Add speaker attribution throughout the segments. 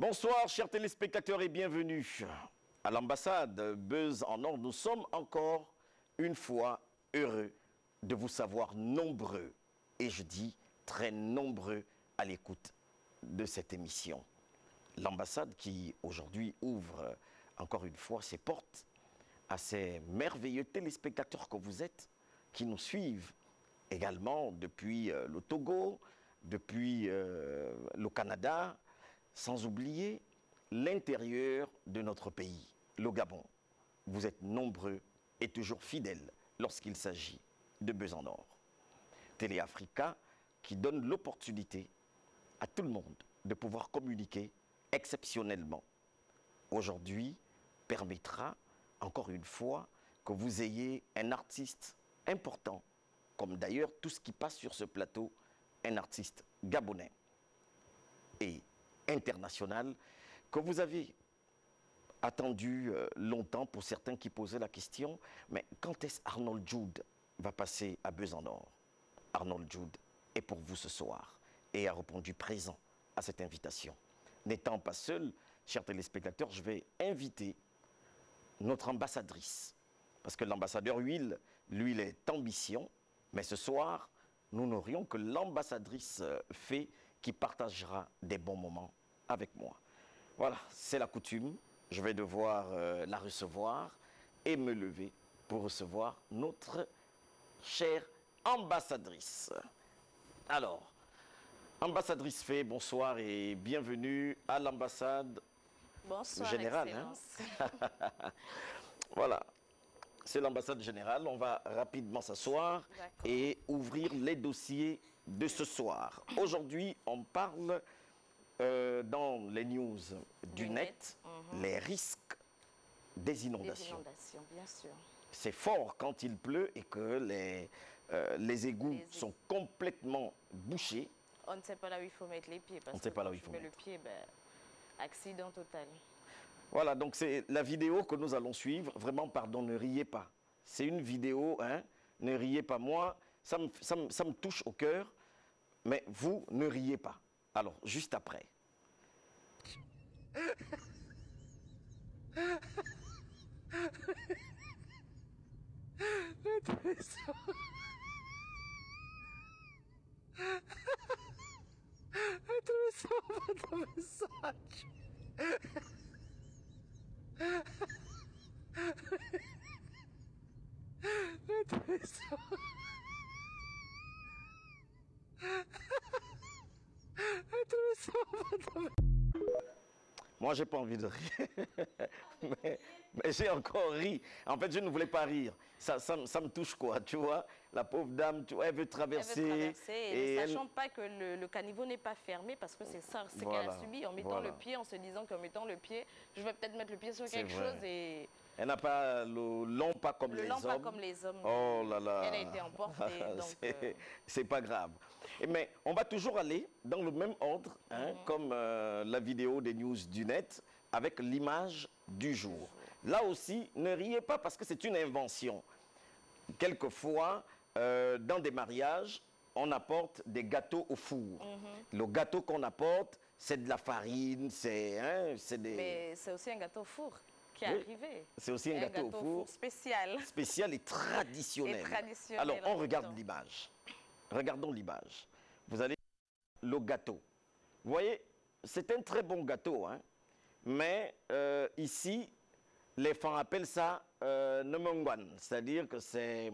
Speaker 1: Bonsoir, chers téléspectateurs, et bienvenue à l'ambassade Buzz en Or. Nous sommes encore une fois heureux de vous savoir nombreux, et je dis très nombreux à l'écoute de cette émission. L'ambassade qui aujourd'hui ouvre encore une fois ses portes à ces merveilleux téléspectateurs que vous êtes, qui nous suivent également depuis le Togo, depuis le Canada, sans oublier l'intérieur de notre pays, le Gabon. Vous êtes nombreux et toujours fidèles lorsqu'il s'agit de Buzz en Or. Télé Africa qui donne l'opportunité à tout le monde de pouvoir communiquer exceptionnellement. Aujourd'hui, permettra encore une fois que vous ayez un artiste important, comme d'ailleurs tout ce qui passe sur ce plateau, un artiste gabonais et international, que vous avez attendu longtemps pour certains qui posaient la question, mais quand est-ce Arnold Jude va passer à Buzz en Or? Arnold Jude est pour vous ce soir et a répondu présent à cette invitation. N'étant pas seul, chers téléspectateurs, je vais inviter notre ambassadrice, parce que l'ambassadeur Huile, lui, il est ambition, mais ce soir, nous n'aurions que l'ambassadrice Fée qui partagera des bons moments avec moi. Voilà, c'est la coutume. Je vais devoir la recevoir et me lever pour recevoir notre chère ambassadrice. Alors, ambassadrice Fée, bonsoir et bienvenue à l'ambassade générale. Hein? Voilà, c'est l'ambassade générale. On va rapidement s'asseoir et ouvrir les dossiers de ce soir. Aujourd'hui, on parle dans les news du net, les risques des inondations.
Speaker 2: Bien sûr.
Speaker 1: C'est fort quand il pleut et que les égouts sont complètement bouchés.
Speaker 2: On ne sait pas là où il faut mettre les pieds. Parce que quand tu mets le pied, accident total. Voilà, donc c'est la vidéo que nous allons suivre. Vraiment, pardon, ne riez pas. C'est une vidéo, hein, ne riez pas. Moi, ça me touche au cœur, mais vous, ne riez pas. Alors, juste après. Moi, j'ai pas envie de rire, mais j'ai encore ri. En fait, je ne voulais pas rire. Ça me touche, quoi, tu vois. La pauvre dame, tu vois, elle veut traverser. Et ne sachant pas que le caniveau n'est pas fermé, parce que c'est ça, c'est qu'elle a subi, en mettant le pied, en se disant qu'en mettant le pied, je vais peut-être mettre le pied sur quelque chose et...
Speaker 1: Elle n'a pas le long pas comme les hommes.
Speaker 2: Le long pas comme les hommes.
Speaker 1: Oh là là.
Speaker 2: Elle a été emportée.
Speaker 1: C'est pas grave. Mais on va toujours aller dans le même ordre, hein, comme la vidéo des news du net, avec l'image du jour. Là aussi, ne riez pas parce que c'est une invention. Quelquefois, dans des mariages, on apporte des gâteaux au four. Le gâteau qu'on apporte, c'est de la farine, c'est des...
Speaker 2: Mais c'est aussi un gâteau au four. Qui est arrivé.
Speaker 1: C'est aussi un gâteau au four
Speaker 2: spécial.
Speaker 1: Spécial et traditionnel. Alors, on regarde l'image. Regardons l'image. Vous allez le gâteau. Vous voyez, c'est un très bon gâteau, hein? Mais ici, les femmes appellent ça nemongwan, c'est-à-dire que c'est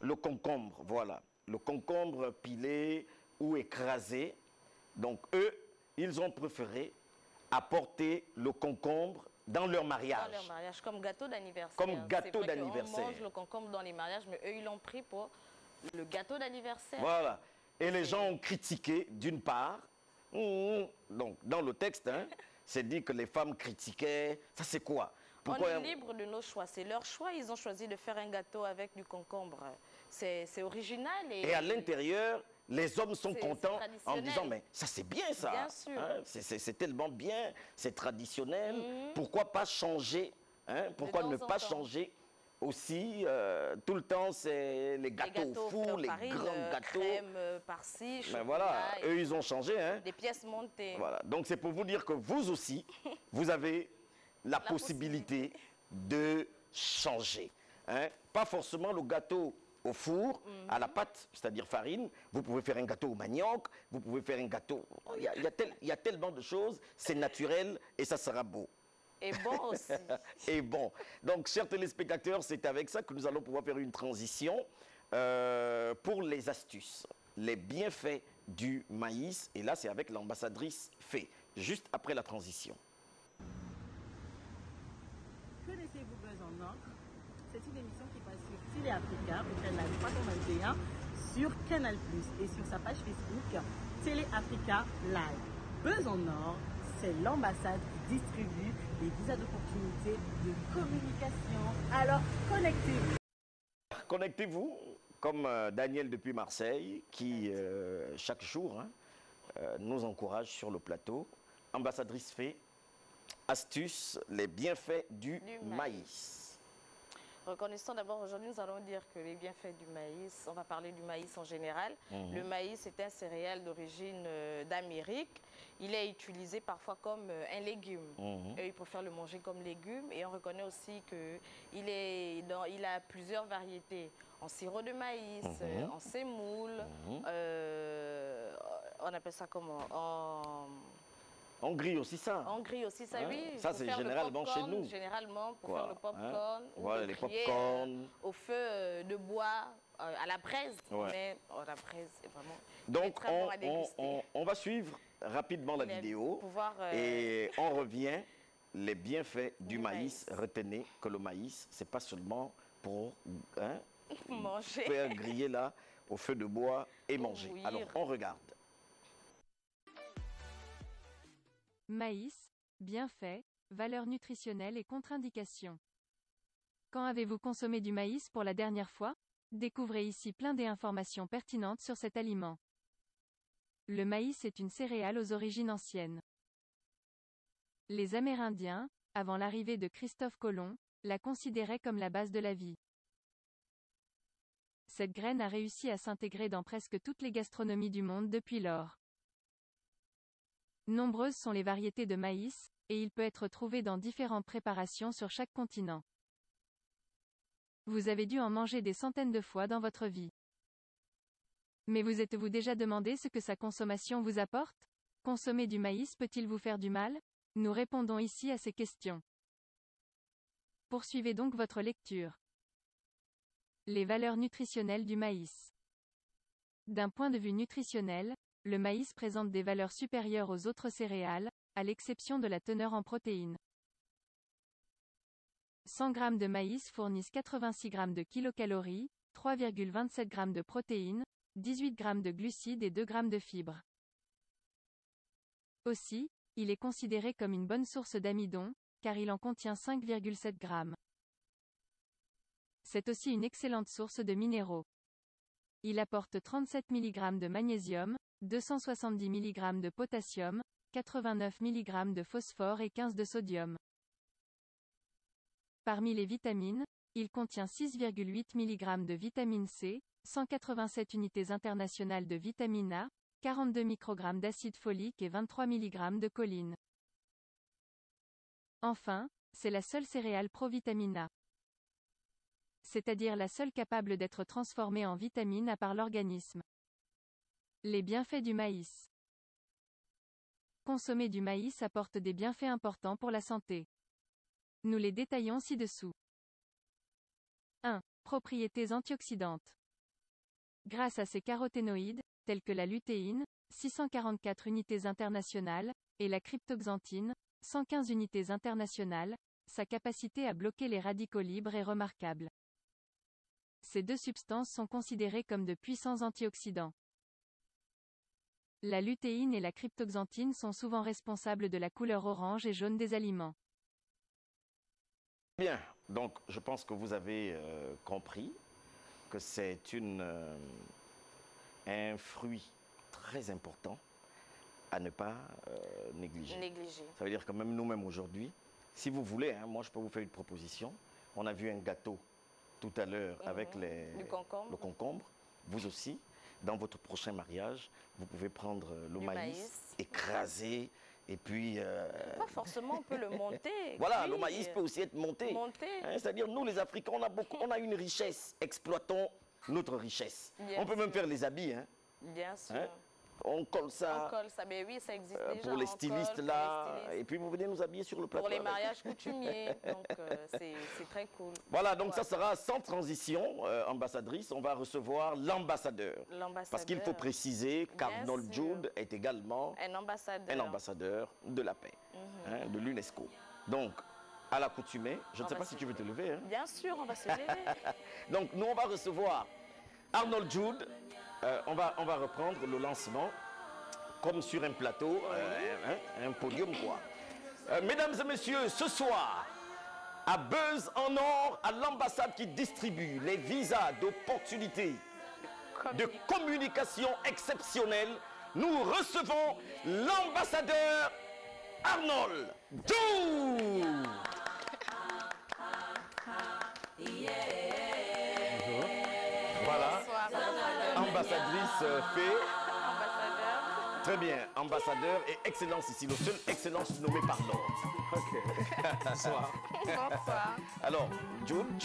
Speaker 1: le concombre, voilà. Le concombre pilé ou écrasé. Donc, eux, ils ont préféré apporter le concombre dans leur mariage.
Speaker 2: Dans leur mariage, comme gâteau d'anniversaire.
Speaker 1: Comme gâteau d'anniversaire.
Speaker 2: On mange le concombre dans les mariages, mais eux, ils l'ont pris pour le gâteau d'anniversaire.
Speaker 1: Voilà. Et les gens ont critiqué, d'une part. Donc, dans le texte, hein, c'est dit que les femmes critiquaient. Ça, c'est quoi?
Speaker 2: Pourquoi on est libre de nos choix. C'est leur choix. Ils ont choisi de faire un gâteau avec du concombre. C'est original.
Speaker 1: Et à l'intérieur, les hommes sont contents en disant, mais ça c'est bien ça.
Speaker 2: Bien sûr.
Speaker 1: Hein, c'est tellement bien, c'est traditionnel. Pourquoi pas changer, hein, pourquoi ne pas changer aussi, tout le temps, c'est les gâteaux au four, les grands gâteaux.
Speaker 2: Crème par-ci,
Speaker 1: Mais voilà, eux, ils ont changé. Hein.
Speaker 2: Des pièces montées.
Speaker 1: Voilà. Donc, c'est pour vous dire que vous aussi, vous avez la possibilité de changer. Hein. Pas forcément le gâteau au four, à la pâte, c'est-à-dire farine. Vous pouvez faire un gâteau au manioc, vous pouvez faire un gâteau... Il y a tellement de choses, c'est naturel et ça sera beau.
Speaker 2: Et bon aussi.
Speaker 1: Et bon. Donc, chers téléspectateurs, c'est avec ça que nous allons pouvoir faire une transition pour les astuces, les bienfaits du maïs. Et là, c'est avec l'ambassadrice Fée, juste après la transition.
Speaker 3: Connaissez-vous Buzz en Or? C'est une émission qui passe sur Télé Africa, au canal 321, sur Canal+, et sur sa page Facebook, Télé Africa Live. Buzz en Or, c'est l'ambassade qui distribue des visas d'opportunité de communication. Alors, connectez-vous.
Speaker 1: Connectez-vous, comme Daniel depuis Marseille, qui, chaque jour, nous encourage sur le plateau. Ambassadrice Fée, astuce, les bienfaits du maïs.
Speaker 2: Reconnaissons d'abord, aujourd'hui, nous allons dire que les bienfaits du maïs, on va parler du maïs en général. Le maïs est un céréale d'origine d'Amérique. Il est utilisé parfois comme un légume. Et il préfère le manger comme légume. Et on reconnaît aussi qu'il a plusieurs variétés. En sirop de maïs, en semoule, on appelle ça comment
Speaker 1: On grille aussi ça.
Speaker 2: On grille aussi ça, oui.
Speaker 1: Ça, c'est généralement chez nous.
Speaker 2: Généralement, pour faire le popcorn.
Speaker 1: Voilà, les popcorn.
Speaker 2: Au feu de bois, à la braise. Mais la braise, c'est vraiment
Speaker 1: donc,
Speaker 2: très bon à déguster.
Speaker 1: On va suivre rapidement la vidéo. Et on revient. Les bienfaits du maïs. Retenez que le maïs, c'est pas seulement pour
Speaker 2: manger.
Speaker 1: Faire griller là, au feu de bois et manger.
Speaker 2: Bouillir.
Speaker 1: Alors, on regarde.
Speaker 4: Maïs, bienfaits, valeurs nutritionnelles et contre-indications. Quand avez-vous consommé du maïs pour la dernière fois? Découvrez ici plein d'informations pertinentes sur cet aliment. Le maïs est une céréale aux origines anciennes. Les Amérindiens, avant l'arrivée de Christophe Colomb, la considéraient comme la base de la vie. Cette graine a réussi à s'intégrer dans presque toutes les gastronomies du monde depuis lors. Nombreuses sont les variétés de maïs, et il peut être trouvé dans différentes préparations sur chaque continent. Vous avez dû en manger des centaines de fois dans votre vie. Mais vous êtes-vous déjà demandé ce que sa consommation vous apporte? Consommer du maïs peut-il vous faire du mal? Nous répondons ici à ces questions. Poursuivez donc votre lecture. Les valeurs nutritionnelles du maïs. D'un point de vue nutritionnel, le maïs présente des valeurs supérieures aux autres céréales, à l'exception de la teneur en protéines. 100 g de maïs fournissent 86 g de kilocalories, 3,27 g de protéines, 18 g de glucides et 2 g de fibres. Aussi, il est considéré comme une bonne source d'amidon, car il en contient 5,7 g. C'est aussi une excellente source de minéraux. Il apporte 37 mg de magnésium, 270 mg de potassium, 89 mg de phosphore et 15 de sodium. Parmi les vitamines, il contient 6,8 mg de vitamine C, 187 unités internationales de vitamine A, 42 microgrammes d'acide folique et 23 mg de choline. Enfin, c'est la seule céréale provitamine A. C'est-à-dire la seule capable d'être transformée en vitamine A par l'organisme. Les bienfaits du maïs. Consommer du maïs apporte des bienfaits importants pour la santé. Nous les détaillons ci-dessous. 1. Propriétés antioxydantes. Grâce à ses caroténoïdes, tels que la lutéine, 644 unités internationales, et la cryptoxanthine, 115 unités internationales, sa capacité à bloquer les radicaux libres est remarquable. Ces deux substances sont considérées comme de puissants antioxydants. La lutéine et la cryptoxanthine sont souvent responsables de la couleur orange et jaune des aliments.
Speaker 1: Bien, donc je pense que vous avez compris que c'est un fruit très important à ne pas négliger. Ça veut dire que même nous-mêmes aujourd'hui, si vous voulez, moi je peux vous faire une proposition. On a vu un gâteau tout à l'heure avec le concombre. Vous aussi, dans votre prochain mariage, vous pouvez prendre le maïs, écraser, et puis...
Speaker 2: Pas forcément, on peut le monter.
Speaker 1: Voilà, le maïs peut aussi être monté. Hein, c'est-à-dire, nous, les Africains, on a une richesse. Exploitons notre richesse. On peut même faire les habits. Hein.
Speaker 2: Bien sûr.
Speaker 1: Hein? On colle ça.
Speaker 2: On colle ça, mais oui, ça existe déjà.
Speaker 1: Pour les stylistes là, et puis vous venez nous habiller sur le plateau.
Speaker 2: Pour les mariages coutumiers, donc c'est très cool.
Speaker 1: Voilà, donc ça sera sans transition, ambassadrice, on va recevoir l'ambassadeur. Parce qu'il faut préciser qu'Arnold Jude est également un ambassadeur de la paix, hein, de l'UNESCO. Donc, à l'accoutumée, je ne sais pas si tu veux te lever. Hein.
Speaker 2: Bien sûr, on va se lever.
Speaker 1: Donc, nous, on va recevoir Arnold Jude. On va reprendre le lancement comme sur un plateau, un podium quoi. Mesdames et messieurs, ce soir, à Buzz en or, à l'ambassade qui distribue les visas d'opportunités de communication exceptionnelle, nous recevons l'ambassadeur Arnold Jude. Voilà. Ambassadrice Fée. Ambassadeur. Très bien, ambassadeur et excellence ici, le seul excellence nommée par l'ordre. Ok. Bonsoir.
Speaker 2: Bonsoir.
Speaker 1: Alors, Jude,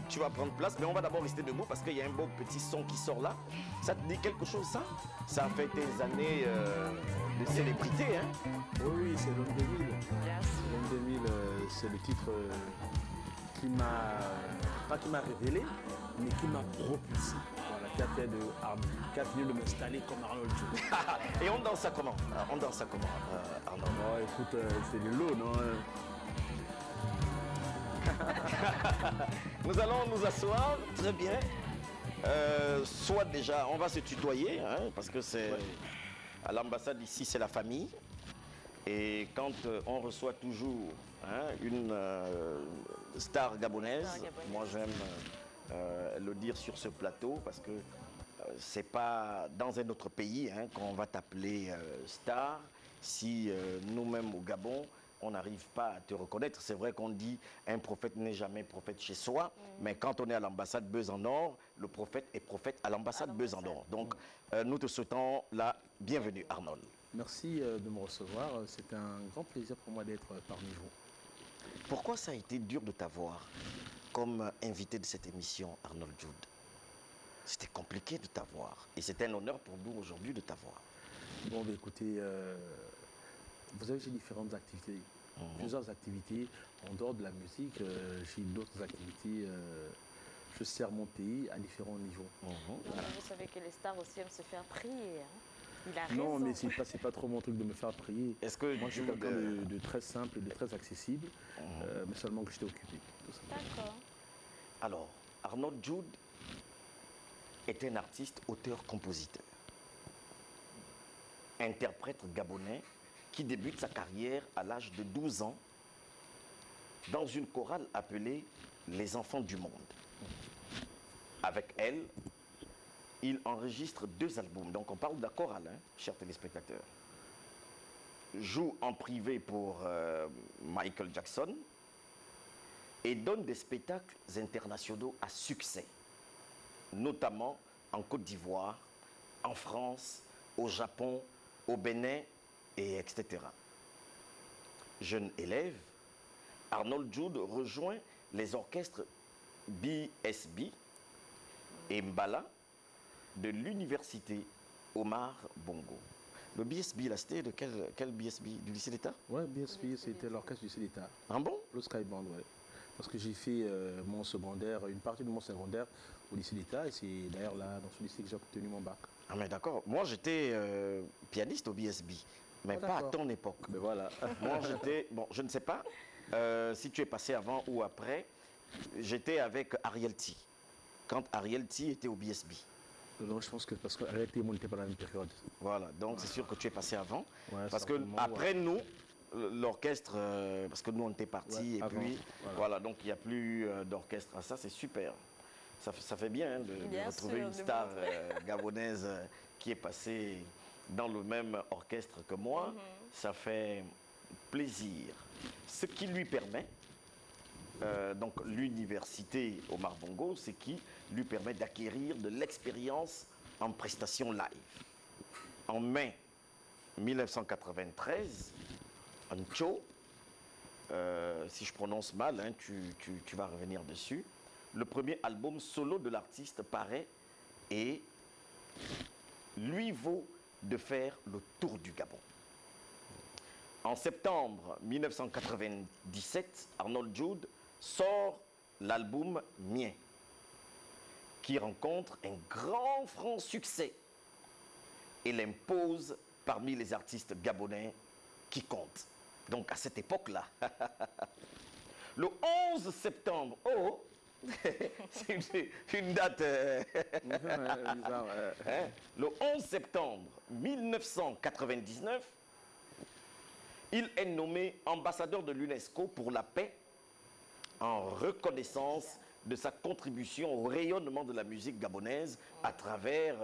Speaker 1: tu vas prendre place, mais on va d'abord rester debout parce qu'il y a un beau petit son qui sort là. Ça te dit quelque chose, ça? Ça a fait tes années de célébrité, hein?
Speaker 5: Oui, c'est l'homme 2000. L'homme 2000, c'est le titre qui m'a, pas qui m'a révélé, mais qui m'a propulsé. Voilà, qui a fini de m'installer comme Arnold Jude.
Speaker 1: Et on danse ça comment? On danse ça comment, Arnold?
Speaker 5: Oh, écoute, c'est de l'eau, non?
Speaker 1: Nous allons nous asseoir, très bien. Soit déjà, on va se tutoyer, hein, parce que c'est à l'ambassade ici, c'est la famille. Et quand on reçoit toujours une star gabonaise, moi j'aime le dire sur ce plateau parce que c'est pas dans un autre pays qu'on va t'appeler star si nous-mêmes au Gabon on n'arrive pas à te reconnaître. C'est vrai qu'on dit un prophète n'est jamais prophète chez soi, mais quand on est à l'ambassade Buzz en or, le prophète est prophète à l'ambassade Buzz en or. Donc nous te souhaitons la bienvenue, Arnold.
Speaker 5: Merci de me recevoir. C'est un grand plaisir pour moi d'être parmi vous.
Speaker 1: Pourquoi ça a été dur de t'avoir comme invité de cette émission, Arnold Jude? C'était compliqué de t'avoir. Et c'est un honneur pour nous aujourd'hui de t'avoir.
Speaker 5: Bon, bah, écoutez, vous savez, j'ai différentes activités. Plusieurs activités. En dehors de la musique, j'ai d'autres activités. Je sers mon pays à différents niveaux.
Speaker 2: Voilà. Vous savez que les stars aussi aiment se faire prier. Il a
Speaker 5: non,
Speaker 2: raison.
Speaker 5: mais c'est pas trop mon truc de me faire prier.
Speaker 1: Est-ce que
Speaker 5: moi, je suis quelqu'un de très simple et de très accessible, mais seulement que j'étais occupé.
Speaker 2: D'accord.
Speaker 1: Alors, Arnold Jude est un artiste, auteur, compositeur. Interprète gabonais qui débute sa carrière à l'âge de 12 ans dans une chorale appelée Les Enfants du Monde. Avec elle, il enregistre 2 albums. Donc on parle de la chorale, chers téléspectateurs. Joue en privé pour Michael Jackson et donne des spectacles internationaux à succès, notamment en Côte d'Ivoire, en France, au Japon, au Bénin, et etc. Jeune élève, Arnold Jude rejoint les orchestres BSB et Mbala de l'université Omar Bongo. Le BSB, là, c'était de quel BSB? Du lycée d'État?
Speaker 5: Oui, BSB, c'était l'orchestre du lycée d'État.
Speaker 1: Ah bon?
Speaker 5: Le Skyband, oui. Parce que j'ai fait mon secondaire, une partie de mon secondaire au lycée d'État, et c'est d'ailleurs là, dans ce lycée, que j'ai obtenu mon bac.
Speaker 1: Ah mais d'accord. Moi, j'étais pianiste au BSB, mais pas à ton époque.
Speaker 5: Mais voilà.
Speaker 1: Moi, j'étais... Bon, je ne sais pas si tu es passé avant ou après. J'étais avec Ariel T. Quand Ariel T était au BSB.
Speaker 5: Non, je pense que parce qu'Ariel T n'était pas dans la même période.
Speaker 1: Voilà, donc c'est sûr que tu es passé avant.
Speaker 5: Ouais,
Speaker 1: parce que après nous, l'orchestre, parce que nous on était partis, et
Speaker 5: avant,
Speaker 1: puis voilà, donc il n'y a plus d'orchestre à ça, c'est super. Ça fait bien de retrouver une star gabonaise qui est passée dans le même orchestre que moi. Ça fait plaisir. Ce qui lui permet donc l'université Omar Bongo, c'est qui lui permet d'acquérir de l'expérience en prestation live. En mai 1993, Ancho, si je prononce mal, hein, tu vas revenir dessus, le premier album solo de l'artiste paraît et lui vaut de faire le tour du Gabon. En septembre 1997, Arnold Jude sort l'album Mien, qui rencontre un grand franc succès et l'impose parmi les artistes gabonais qui comptent. Donc à cette époque-là, le 11 septembre, oh, c'est une date. Hein? Le 11 septembre 1999, il est nommé ambassadeur de l'UNESCO pour la paix en reconnaissance de sa contribution au rayonnement de la musique gabonaise à travers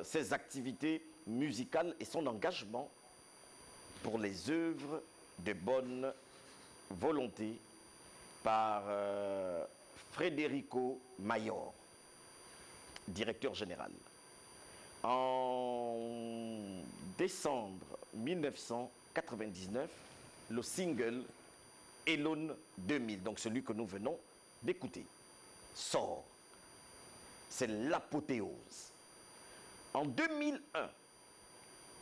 Speaker 1: ses activités musicales et son engagement pour les œuvres de bonne volonté par Federico Mayor, directeur général. En décembre 1999, le single Elone 2000, donc celui que nous venons d'écouter, sort. C'est l'apothéose. En 2001,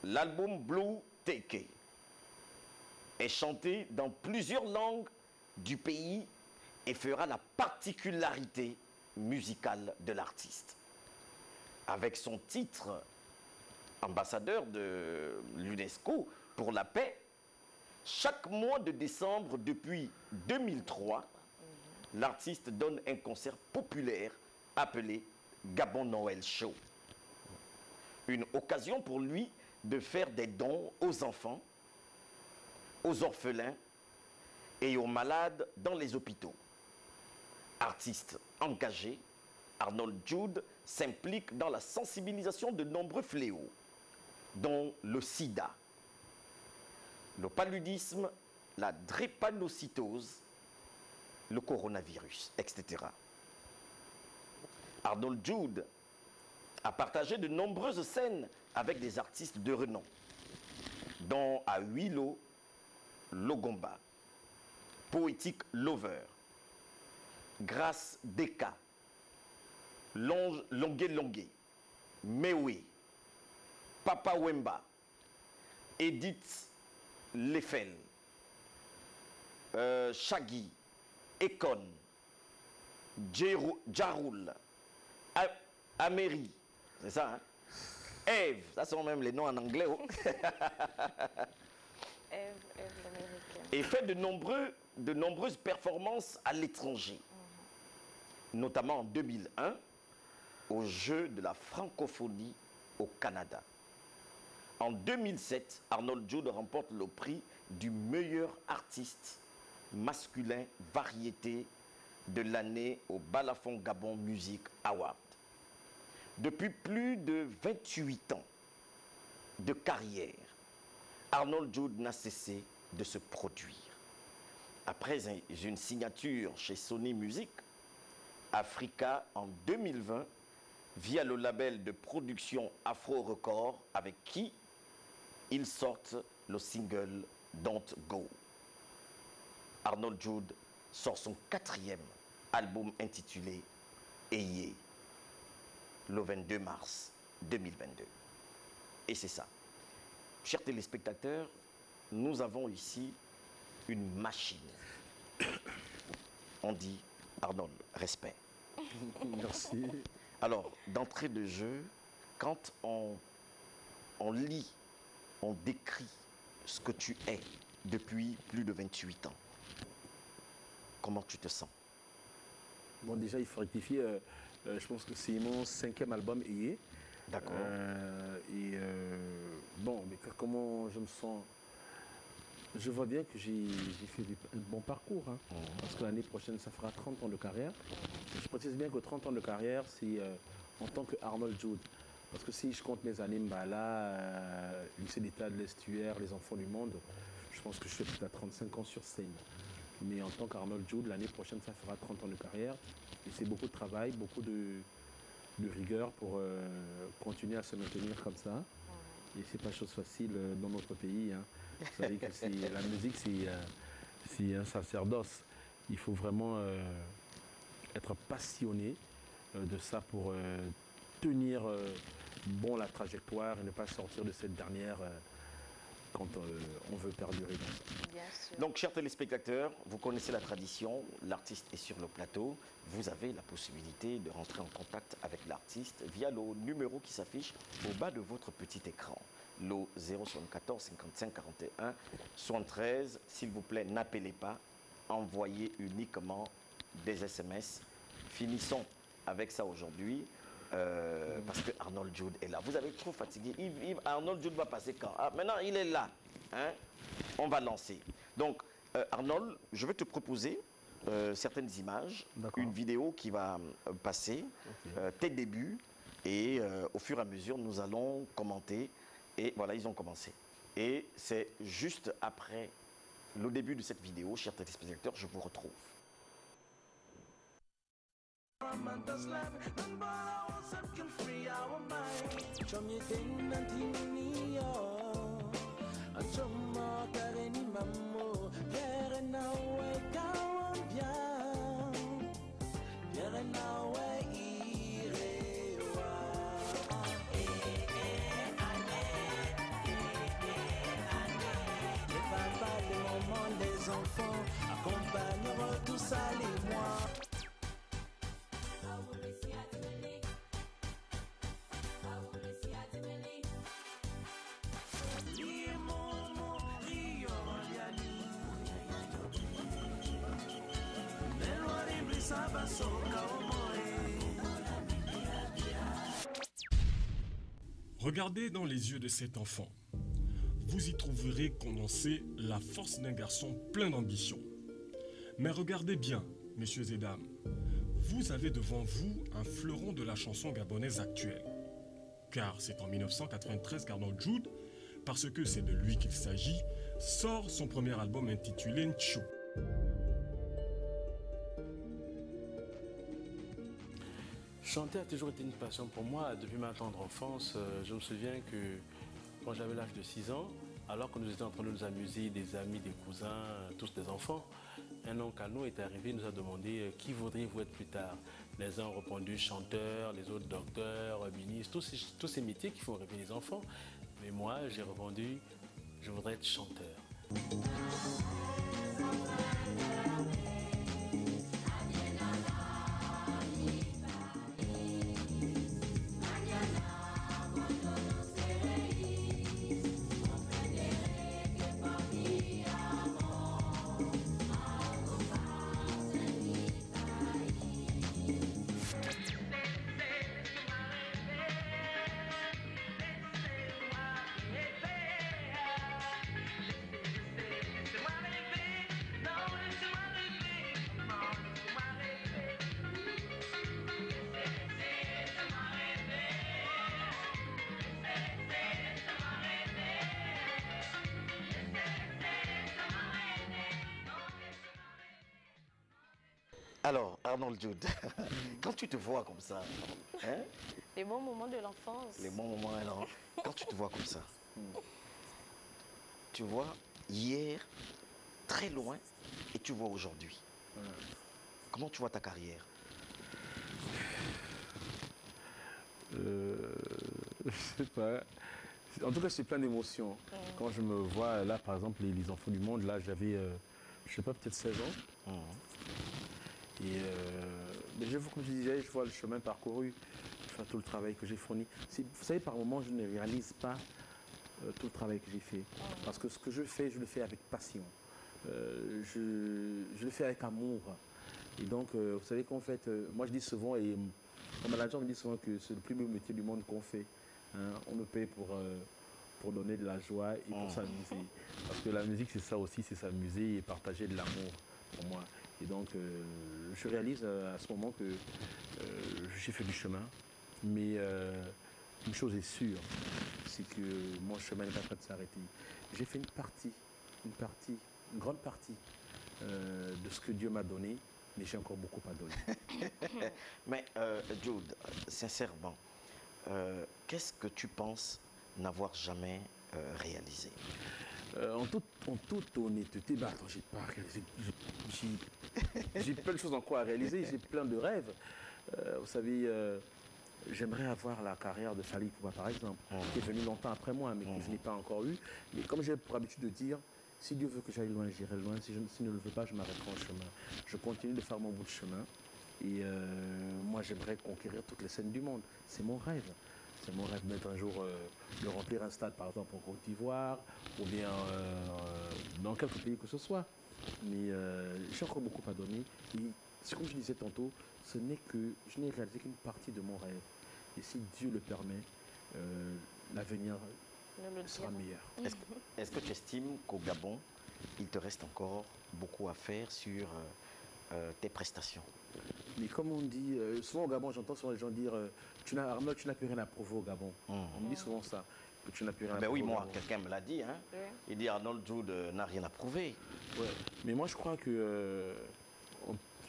Speaker 1: l'album Blue Teke est chanté dans plusieurs langues du pays et fera la particularité musicale de l'artiste. Avec son titre ambassadeur de l'UNESCO pour la paix, chaque mois de décembre depuis 2003, l'artiste donne un concert populaire appelé Gabon Noël Show. Une occasion pour lui de faire des dons aux enfants, aux orphelins et aux malades dans les hôpitaux. Artiste engagé, Arnold Jude s'implique dans la sensibilisation de nombreux fléaux, dont le sida, le paludisme, la drépanocytose, le coronavirus, etc. Arnold Jude a partagé de nombreuses scènes avec des artistes de renom, dont Awilo Logomba, Poétique Lover, Grace Deka, Longue Longue, Mewe, Papa Wemba, Edith Leffel, Shaggy, Ekon, Jaroul, Améry, c'est ça, hein? Eve, ça sont même les noms en anglais. Oh.
Speaker 2: Eve l'américaine.
Speaker 1: Et fait de nombreuses performances à l'étranger, notamment en 2001, aux Jeux de la francophonie au Canada. En 2007, Arnold Jude remporte le prix du meilleur artiste masculin variété de l'année au Balafon Gabon Music Award. Depuis plus de 28 ans de carrière, Arnold Jude n'a cessé de se produire. Après une signature chez Sony Music, Africa en 2020, via le label de production Afro Record, avec qui ils sortent le single Don't Go. Arnold Jude sort son 4e album intitulé Ayez, le 22 mars 2022. Et c'est ça. Chers téléspectateurs, nous avons ici une machine. On dit, Arnold, respect.
Speaker 5: Merci.
Speaker 1: Alors, d'entrée de jeu, quand on lit, on décrit ce que tu es depuis plus de 28 ans, comment tu te sens?
Speaker 5: Bon, déjà, il faut rectifier. Je pense que c'est mon 5e album Ayez.
Speaker 1: D'accord.
Speaker 5: Bon, mais comment je me sens? Je vois bien que j'ai fait un bon parcours, hein, parce que l'année prochaine, ça fera 30 ans de carrière. Je précise bien que 30 ans de carrière, c'est en tant que Arnold Jude. Parce que si je compte mes années lycée d'État de l'Estuaire, les enfants du monde, je pense que je suis peut-être à 35 ans sur scène. Mais en tant qu'Arnold Jude, l'année prochaine, ça fera 30 ans de carrière. Et c'est beaucoup de travail, beaucoup de rigueur pour continuer à se maintenir comme ça. Et c'est pas chose facile dans notre pays. Hein. Vous savez que la musique, c'est un sacerdoce. Il faut vraiment être passionné de ça pour tenir bon la trajectoire et ne pas sortir de cette dernière quand on veut perdurer dans ça.
Speaker 2: Bien sûr.
Speaker 1: Donc, chers téléspectateurs, vous connaissez la tradition, l'artiste est sur le plateau. Vous avez la possibilité de rentrer en contact avec l'artiste via le numéro qui s'affiche au bas de votre petit écran. Le 074 55 41 73. S'il vous plaît, n'appelez pas, envoyez uniquement des SMS. Finissons avec ça aujourd'hui. Parce que Arnold Jude est là. Vous avez trop fatigué. Arnold Jude va passer quand? Ah, maintenant, il est là. Hein? On va lancer. Donc, Arnold, je vais te proposer certaines images, une vidéo qui va passer, tes débuts, et au fur et à mesure, nous allons commenter. Et voilà, ils ont commencé. Et c'est juste après le début de cette vidéo, chers téléspectateurs, je vous retrouve.
Speaker 6: Les enfants accompagneront tout ça les moi.
Speaker 7: Regardez dans les yeux de cet enfant. Vous y trouverez condensée la force d'un garçon plein d'ambition. Mais regardez bien, messieurs et dames, vous avez devant vous un fleuron de la chanson gabonaise actuelle. Car c'est en 1993 qu'Arnold Jude, parce que c'est de lui qu'il s'agit, sort son premier album intitulé Ncho.
Speaker 5: Chanter a toujours été une passion pour moi. Depuis ma tendre enfance, je me souviens que quand j'avais l'âge de 6 ans, alors que nous étions en train de nous amuser, des amis, des cousins, tous des enfants, un oncle à nous est arrivé et nous a demandé qui voudriez-vous être plus tard. Les uns ont répondu chanteur, les autres docteurs, ministres, tous ces métiers qui font rêver les enfants. Mais moi, j'ai répondu, je voudrais être chanteur.
Speaker 1: Alors, Arnold Jude, quand tu te vois comme ça, hein,
Speaker 2: les bons moments de l'enfance.
Speaker 1: les bons moments, alors, quand tu te vois comme ça, tu vois hier, très loin, et tu vois aujourd'hui. Comment tu vois ta carrière?
Speaker 5: Je sais pas. En tout cas, c'est plein d'émotions. Quand je me vois, là, par exemple, les enfants du monde, là, j'avais, je sais pas, peut-être 16 ans. Et mais comme je disais, je vois le chemin parcouru, je vois tout le travail que j'ai fourni. Vous savez, par moments, je ne réalise pas tout le travail que j'ai fait. Parce que ce que je fais avec passion. Je le fais avec amour. Et donc, vous savez qu'en fait, moi je dis souvent, et mon manager me dit souvent que c'est le plus beau métier du monde qu'on fait. Hein. On nous paye pour donner de la joie et pour s'amuser. Parce que la musique, c'est ça aussi, c'est s'amuser et partager de l'amour pour moi. Et donc, je réalise à ce moment que j'ai fait du chemin. Mais une chose est sûre, c'est que mon chemin n'est pas en train de s'arrêter. J'ai fait une grande partie de ce que Dieu m'a donné, mais j'ai encore beaucoup à donner.
Speaker 1: Mais Jude, sincèrement, qu'est-ce que tu penses n'avoir jamais réalisé?
Speaker 5: En toute honnêteté, bah, attends, j'ai plein de choses encore à réaliser, j'ai plein de rêves. Vous savez, j'aimerais avoir la carrière de Fally Ipupa, par exemple, qui est venue longtemps après moi, mais que je n'ai pas encore eu. Mais comme j'ai pour habitude de dire, si Dieu veut que j'aille loin, j'irai loin. Si ne le veut pas, je m'arrêterai en chemin. Je continue de faire mon bout de chemin. Et moi, j'aimerais conquérir toutes les scènes du monde. C'est mon rêve. C'est mon rêve d'être un jour, de remplir un stade, par exemple, en Côte d'Ivoire, ou bien dans quelques pays que ce soit. Mais j'ai encore beaucoup à donner. Et comme je disais tantôt, ce n'est que je n'ai réalisé qu'une partie de mon rêve. Et si Dieu le permet, l'avenir sera meilleur.
Speaker 1: Est-ce que tu estimes qu'au Gabon, il te reste encore beaucoup à faire sur tes prestations?
Speaker 5: Mais comme on dit, souvent au Gabon, j'entends souvent les gens dire Arnold, tu n'as plus rien à prouver au Gabon. On me dit souvent ça, que tu n'as plus rien à prouver.
Speaker 1: Oui, moi, quelqu'un me l'a dit. Hein. Il dit Arnold Jude n'a rien à prouver.
Speaker 5: Ouais. Mais moi, je crois que.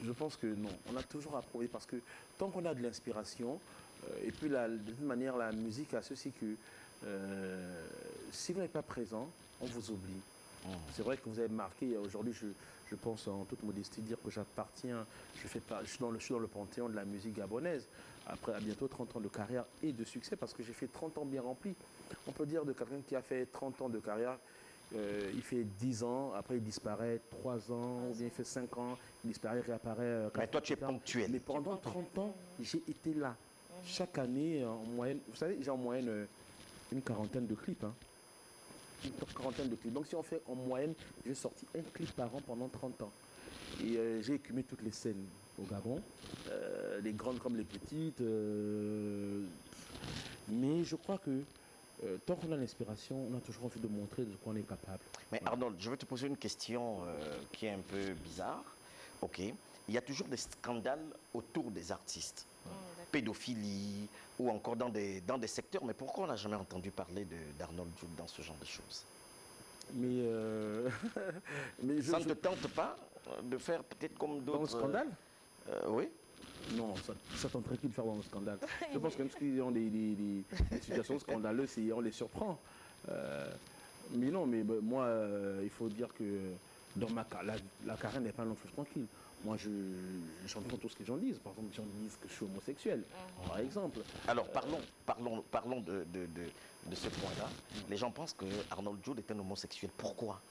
Speaker 5: Je pense que non, on a toujours à prouver parce que tant qu'on a de l'inspiration, et puis de toute manière, la musique a ceci que si vous n'êtes pas présent, on vous oublie. C'est vrai que vous avez marqué, aujourd'hui, je pense en toute modestie dire que j'appartiens, je suis dans le panthéon de la musique gabonaise, après à bientôt 30 ans de carrière et de succès, parce que j'ai fait 30 ans bien remplis. On peut dire de quelqu'un qui a fait 30 ans de carrière, il fait 10 ans, après il disparaît 3 ans, ou bien il fait 5 ans, il disparaît, réapparaît.
Speaker 1: Mais toi, tu es ponctuel.
Speaker 5: Mais pendant 30 ans, j'ai été là. Chaque année, en moyenne, vous savez, j'ai en moyenne une quarantaine de clips. Hein. Une quarantaine de clips. Donc si on fait en moyenne, j'ai sorti un clip par an pendant 30 ans. Et j'ai écumé toutes les scènes au Gabon, les grandes comme les petites. Mais je crois que tant qu'on a l'inspiration, on a toujours envie de montrer de quoi on est capable.
Speaker 1: Mais Arnold, je vais te poser une question qui est un peu bizarre. Ok. Il y a toujours des scandales autour des artistes. Pédophilie ou encore dans des secteurs. Mais pourquoi on n'a jamais entendu parler d'Arnold Jude dans ce genre de choses?
Speaker 5: Mais,
Speaker 1: ça ne te tente pas de faire peut-être comme d'autres...
Speaker 5: Dans le scandale
Speaker 1: oui.
Speaker 5: Non, ça tenterait plus de faire dans le scandale. Je pense que même qu'ils ont des situations scandaleuses, on les surprend. Mais non, mais moi, il faut dire que dans la carrière n'est pas un long fleuve tranquille. Moi, j'entends tout ce que les gens disent. Par exemple, les gens disent que je suis homosexuel, par exemple.
Speaker 1: Alors, parlons de ce point-là. Les gens pensent que Arnold Jude est un homosexuel. Pourquoi?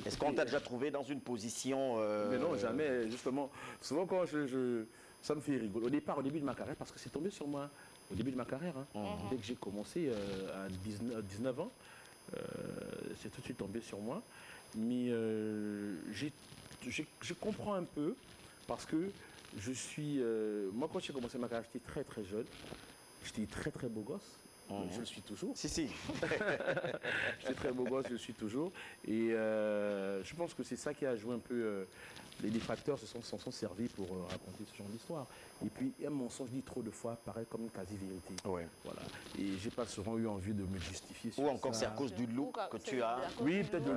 Speaker 1: Est-ce qu'on t'a déjà trouvé dans une position...
Speaker 5: Mais non, jamais. Justement, souvent quand ça me fait rigoler. Au début de ma carrière, parce que c'est tombé sur moi. Au début de ma carrière, hein, dès que j'ai commencé à 19 ans, c'est tout de suite tombé sur moi. Mais je comprends un peu parce que je suis... moi, quand j'ai commencé ma carrière, j'étais très très jeune. J'étais très très beau gosse. Je le suis toujours.
Speaker 1: Si.
Speaker 5: J'étais très beau gosse, je le suis toujours. Et je pense que c'est ça qui a joué un peu... les facteurs s'en sont servis pour raconter ce genre d'histoire. Et puis, un mensonge dit trop de fois paraît comme une quasi-vérité.
Speaker 1: Ouais.
Speaker 5: Voilà. Et j'ai pas souvent eu envie de me justifier sur
Speaker 1: ça. Ou encore c'est à cause du look que tu as.
Speaker 5: Oui, peut-être le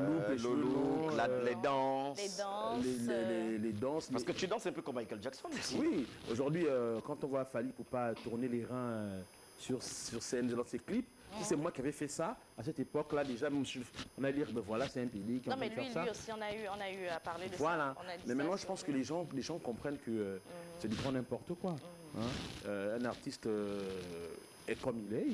Speaker 5: look,
Speaker 1: les danses.
Speaker 5: Les danses.
Speaker 1: Parce que tu danses un peu comme Michael Jackson aussi.
Speaker 5: Oui. Aujourd'hui, quand on voit Fally Ipupa tourner les reins sur scène dans ses clips, si c'est moi qui avais fait ça, à cette époque-là, déjà, on allait dire, ben voilà, c'est un pays qui a fait ça.
Speaker 2: Lui aussi, on a eu à parler de
Speaker 5: voilà.
Speaker 2: ça.
Speaker 5: Mais maintenant, je pense que les gens comprennent que c'est du grand n'importe quoi. Un artiste est comme il est.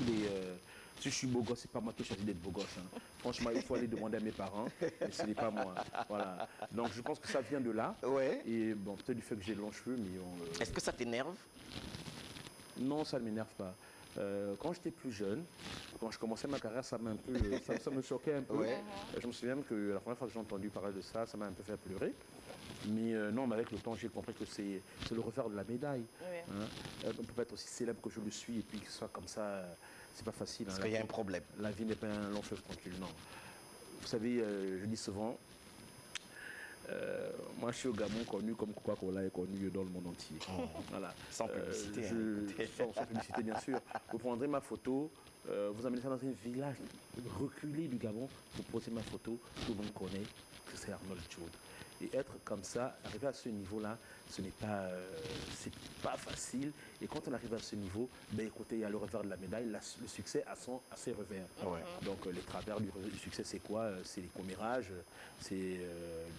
Speaker 5: Si je suis beau gosse, c'est pas moi qui ai choisi d'être beau gosse. Hein. Franchement, il faut aller demander à mes parents, mais ce n'est pas moi. Voilà. Donc, je pense que ça vient de là.
Speaker 1: Ouais.
Speaker 5: Et bon, peut-être du fait que j'ai de longs cheveux, mais...
Speaker 1: Est-ce que ça t'énerve?
Speaker 5: Non, ça ne m'énerve pas. Quand j'étais plus jeune, quand je commençais ma carrière, ça me choquait un peu.
Speaker 1: Ouais.
Speaker 5: Je me souviens que la première fois que j'ai entendu parler de ça, ça m'a un peu fait pleurer. Mais non, mais avec le temps, j'ai compris que c'est le revers de la médaille.
Speaker 2: Oui.
Speaker 5: Hein. On peut pas être aussi célèbre que je le suis et puis que ce soit comme ça, c'est pas facile.
Speaker 1: Parce qu'il y a un problème.
Speaker 5: La vie n'est pas un long fleuve tranquille, non. Vous savez, je dis souvent, moi je suis au Gabon connu comme Coca-Cola est connu dans le monde entier. Voilà.
Speaker 1: Sans publicité.
Speaker 5: Sans publicité, bien sûr. Vous prendrez ma photo, vous amenez ça dans un village reculé du Gabon, vous posez ma photo, tout le monde connaît que c'est Arnold Jude. Et être comme ça, arriver à ce niveau-là, ce n'est pas, c'est pas facile. Et quand on arrive à ce niveau, ben écoutez, il y a le revers de la médaille. Le succès a ses revers.
Speaker 1: Ouais.
Speaker 5: Donc les travers du succès, c'est quoi? C'est les commérages, c'est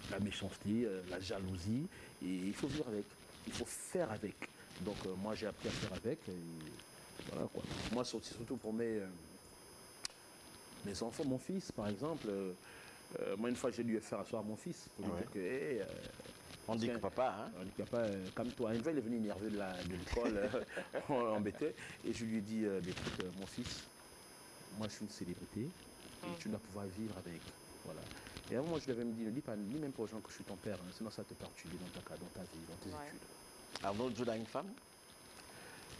Speaker 5: la méchanceté, la jalousie. Et il faut vivre avec. Il faut faire avec. Donc moi, j'ai appris à faire avec. Et voilà quoi. Moi, surtout pour mes enfants, mon fils, par exemple. Moi, une fois, j'ai dû faire asseoir mon fils pour lui dire que... Hey,
Speaker 1: on dit que papa, hein?
Speaker 5: On dit que papa, comme toi. Une fois, il est venu nerveux de l'école, embêté. Et je lui ai dit, écoute, mon fils, moi, je suis une célébrité et tu dois pouvoir vivre avec. Voilà. Et à un moment, je lui avais dit, ne dis même pas aux gens que je suis ton père, hein, sinon ça te perturbe dans ta vie, dans tes études.
Speaker 1: Arnaud Djoud a une femme?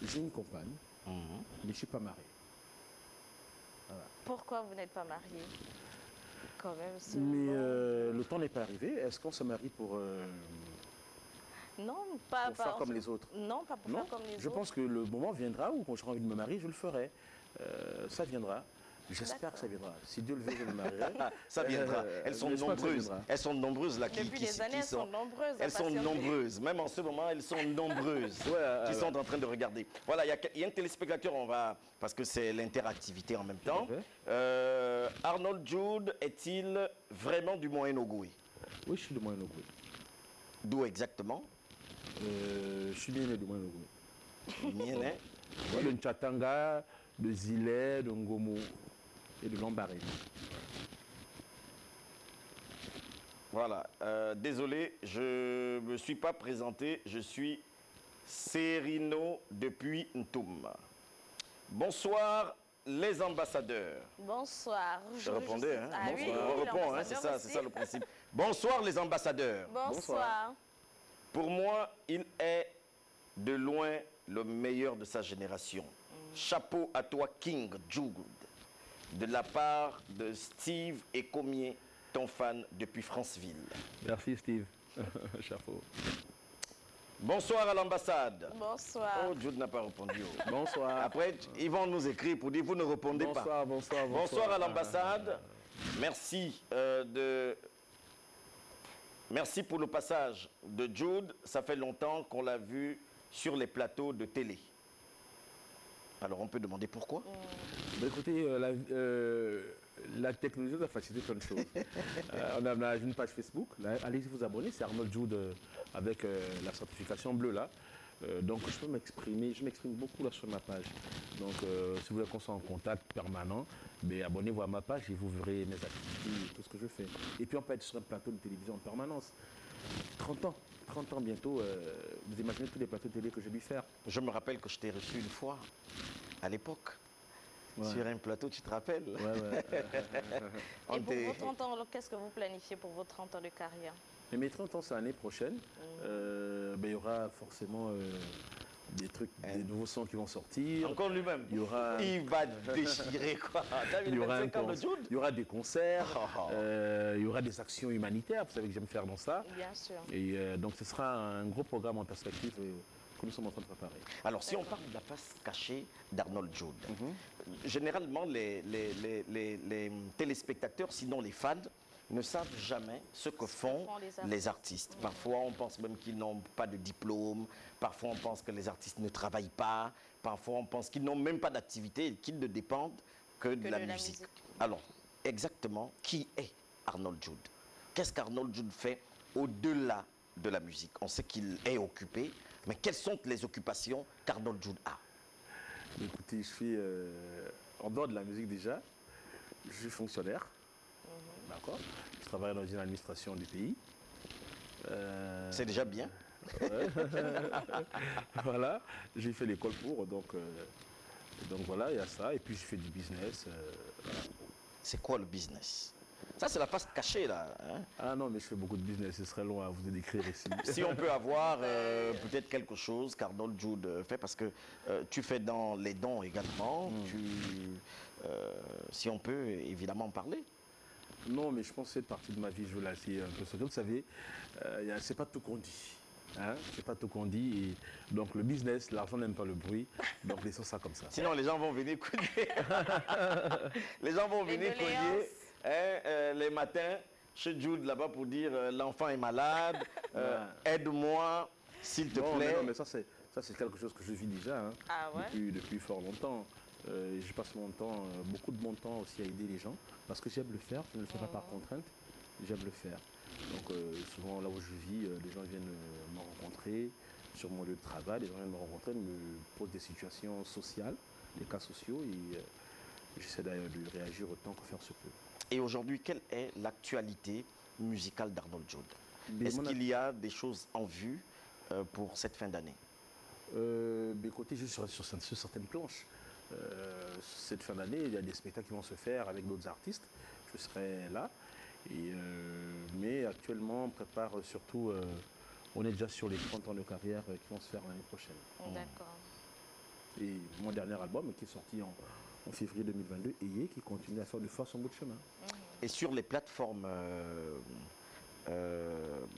Speaker 5: J'ai une compagne, mais je ne suis pas marié. Voilà.
Speaker 2: Pourquoi vous n'êtes pas marié? Quand même,
Speaker 5: mais le temps n'est pas arrivé. Est-ce qu'on se marie pour
Speaker 2: non, pas
Speaker 5: faire comme les autres?
Speaker 2: Non, pas pour faire comme les autres.
Speaker 5: Je pense que le moment viendra où quand j'aurai envie de me marier, je le ferai. Ça viendra. J'espère que ça viendra. Si Dieu le veut, je me marierai.
Speaker 1: Ça viendra. Elles sont nombreuses. Elles sont nombreuses là.
Speaker 2: Depuis des années, elles sont nombreuses.
Speaker 1: Elles sont nombreuses. Même en ce moment, elles sont nombreuses qui sont en train de regarder. Voilà, il y a un téléspectateur, parce que c'est l'interactivité en même temps. Arnold Djoud est-il vraiment du Moyen-Ogooué?
Speaker 5: Oui, je suis du Moyen-Ogooué.
Speaker 1: D'où exactement?
Speaker 5: Je suis bien né du Moyen-Ogooué.
Speaker 1: Bien né?
Speaker 5: De Nchatanga, de Zilé, de Ngomo et de Lambaré.
Speaker 1: Voilà. Désolé, je ne me suis pas présenté. Je suis Serino depuis Ntoum. Bonsoir, les ambassadeurs.
Speaker 2: Bonsoir.
Speaker 1: Je répondais, hein?
Speaker 2: Ah,
Speaker 1: Bonsoir.
Speaker 2: oui,
Speaker 1: On répond, hein? C'est ça le principe. Bonsoir, les ambassadeurs.
Speaker 2: Bonsoir.
Speaker 1: Pour moi, il est de loin le meilleur de sa génération. Chapeau à toi, King Djoud, de la part de Steve et Comier, ton fan depuis Franceville.
Speaker 5: Merci Steve. Chapeau.
Speaker 1: Bonsoir à l'ambassade.
Speaker 2: Bonsoir.
Speaker 1: Oh, Djoud n'a pas répondu.
Speaker 5: Bonsoir.
Speaker 1: Après, ils vont nous écrire pour dire vous ne répondez pas. Bonsoir à l'ambassade. Merci Merci pour le passage de Djoud. Ça fait longtemps qu'on l'a vu sur les plateaux de télé. Alors on peut demander pourquoi?
Speaker 5: Écoutez, la technologie a facilité plein de choses. On a une page Facebook, allez vous abonner, c'est Arnold Djoud avec la certification bleue là. Donc je peux m'exprimer, je m'exprime beaucoup là sur ma page. Donc si vous voulez qu'on soit en contact permanent, abonnez-vous à ma page et vous verrez mes activités, tout ce que je fais. Et puis on peut être sur un plateau de télévision en permanence. 30 ans bientôt, vous imaginez tous les plateaux de télé que j'ai dû faire.
Speaker 1: Je me rappelle que je t'ai reçu une fois, à l'époque, sur un plateau, tu te rappelles?
Speaker 2: Et pour vos 30 ans, qu'est-ce que vous planifiez pour vos 30 ans de carrière?
Speaker 5: Et mes 30 ans, c'est l'année prochaine. Il y aura forcément des trucs, des nouveaux sons qui vont sortir.
Speaker 1: Encore lui-même. Il va déchirer quoi.
Speaker 5: Il y aura des concerts, il y aura des actions humanitaires. Vous savez que j'aime faire dans ça.
Speaker 2: Bien sûr.
Speaker 5: Et donc ce sera un gros programme en perspective que nous sommes en train de préparer.
Speaker 1: Alors si on parle de la face cachée d'Arnold Djoud, généralement les téléspectateurs, sinon les fans, ne savent jamais ce que font les artistes. Parfois, on pense même qu'ils n'ont pas de diplôme. Parfois, on pense que les artistes ne travaillent pas. Parfois, on pense qu'ils n'ont même pas d'activité et qu'ils ne dépendent que de la musique. Alors, exactement, qui est Arnold Djoud? Qu'est-ce qu'Arnold Djoud fait au-delà de la musique? On sait qu'il est occupé, mais quelles sont les occupations qu'Arnold Djoud a?
Speaker 5: Écoutez, je suis, en dehors de la musique déjà, je suis fonctionnaire. D'accord. Je travaille dans une administration du pays.
Speaker 1: C'est déjà bien.
Speaker 5: Voilà, j'ai fait l'école pour, donc voilà, il y a ça. Et puis je fais du business.
Speaker 1: C'est quoi le business? Ça, c'est la face cachée, là. Hein?
Speaker 5: Ah non, mais je fais beaucoup de business, ce serait long à vous décrire ici.
Speaker 1: Si on peut avoir peut-être quelque chose qu'Arnold Djoud fait, parce que tu fais dans les dons également, si on peut évidemment en parler.
Speaker 5: Non, mais je pense que cette partie de ma vie, je veux la laisser un peu. Vous savez, c'est pas tout qu'on dit. Hein? C'est pas tout qu'on dit. Et donc le business, l'argent n'aime pas le bruit. Donc laissons ça comme ça.
Speaker 1: Sinon, les gens vont venir couiller. Les gens vont venir couiller les matins. chez Jude là-bas pour dire l'enfant est malade, aide-moi, s'il te plaît.
Speaker 5: Non, mais ça c'est quelque chose que je vis déjà depuis fort longtemps. Je passe beaucoup de mon temps aussi à aider les gens parce que j'aime le faire, je ne le fais pas par contrainte, j'aime le faire. Donc souvent là où je vis, les gens viennent me rencontrer sur mon lieu de travail, les gens viennent me rencontrer, me posent des situations sociales, des cas sociaux et j'essaie d'ailleurs de réagir autant que faire se peut.
Speaker 1: Et aujourd'hui, quelle est l'actualité musicale d'Arnold Jude? Est-ce qu'il y a des choses en vue pour cette fin d'année?
Speaker 5: Écoutez, je serai sur certaines planches. Cette fin d'année, il y a des spectacles qui vont se faire avec d'autres artistes. Je serai là. Mais actuellement, on prépare surtout, on est déjà sur les 30 ans de carrière qui vont se faire l'année prochaine.
Speaker 2: D'accord.
Speaker 5: Et mon dernier album qui est sorti en février 2022, Ayé, qui continue à faire de force son bout de chemin.
Speaker 1: Et sur les plateformes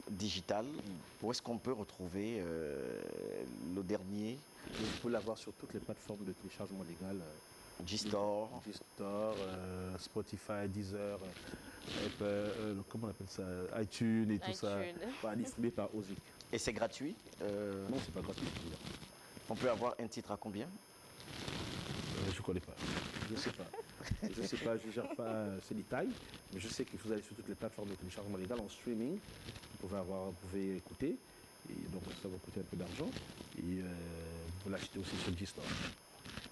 Speaker 1: digitales, où est-ce qu'on peut retrouver le dernier?
Speaker 5: Vous pouvez l'avoir sur toutes les plateformes de téléchargement légal.
Speaker 1: G-Store,
Speaker 5: Spotify, Deezer, comment on appelle ça, iTunes et tout ça, distribué par Ozik.
Speaker 1: Et c'est gratuit?
Speaker 5: Non, c'est pas gratuit.
Speaker 1: On peut avoir un titre à combien?
Speaker 5: Je ne connais pas. Je ne sais pas. Je ne sais pas, je ne gère pas ces détails, mais je sais qu'il faut aller sur toutes les plateformes de téléchargement légal en streaming. Vous pouvez écouter, et donc ça va coûter un peu d'argent. Et vous l'achetez aussi sur G-Store.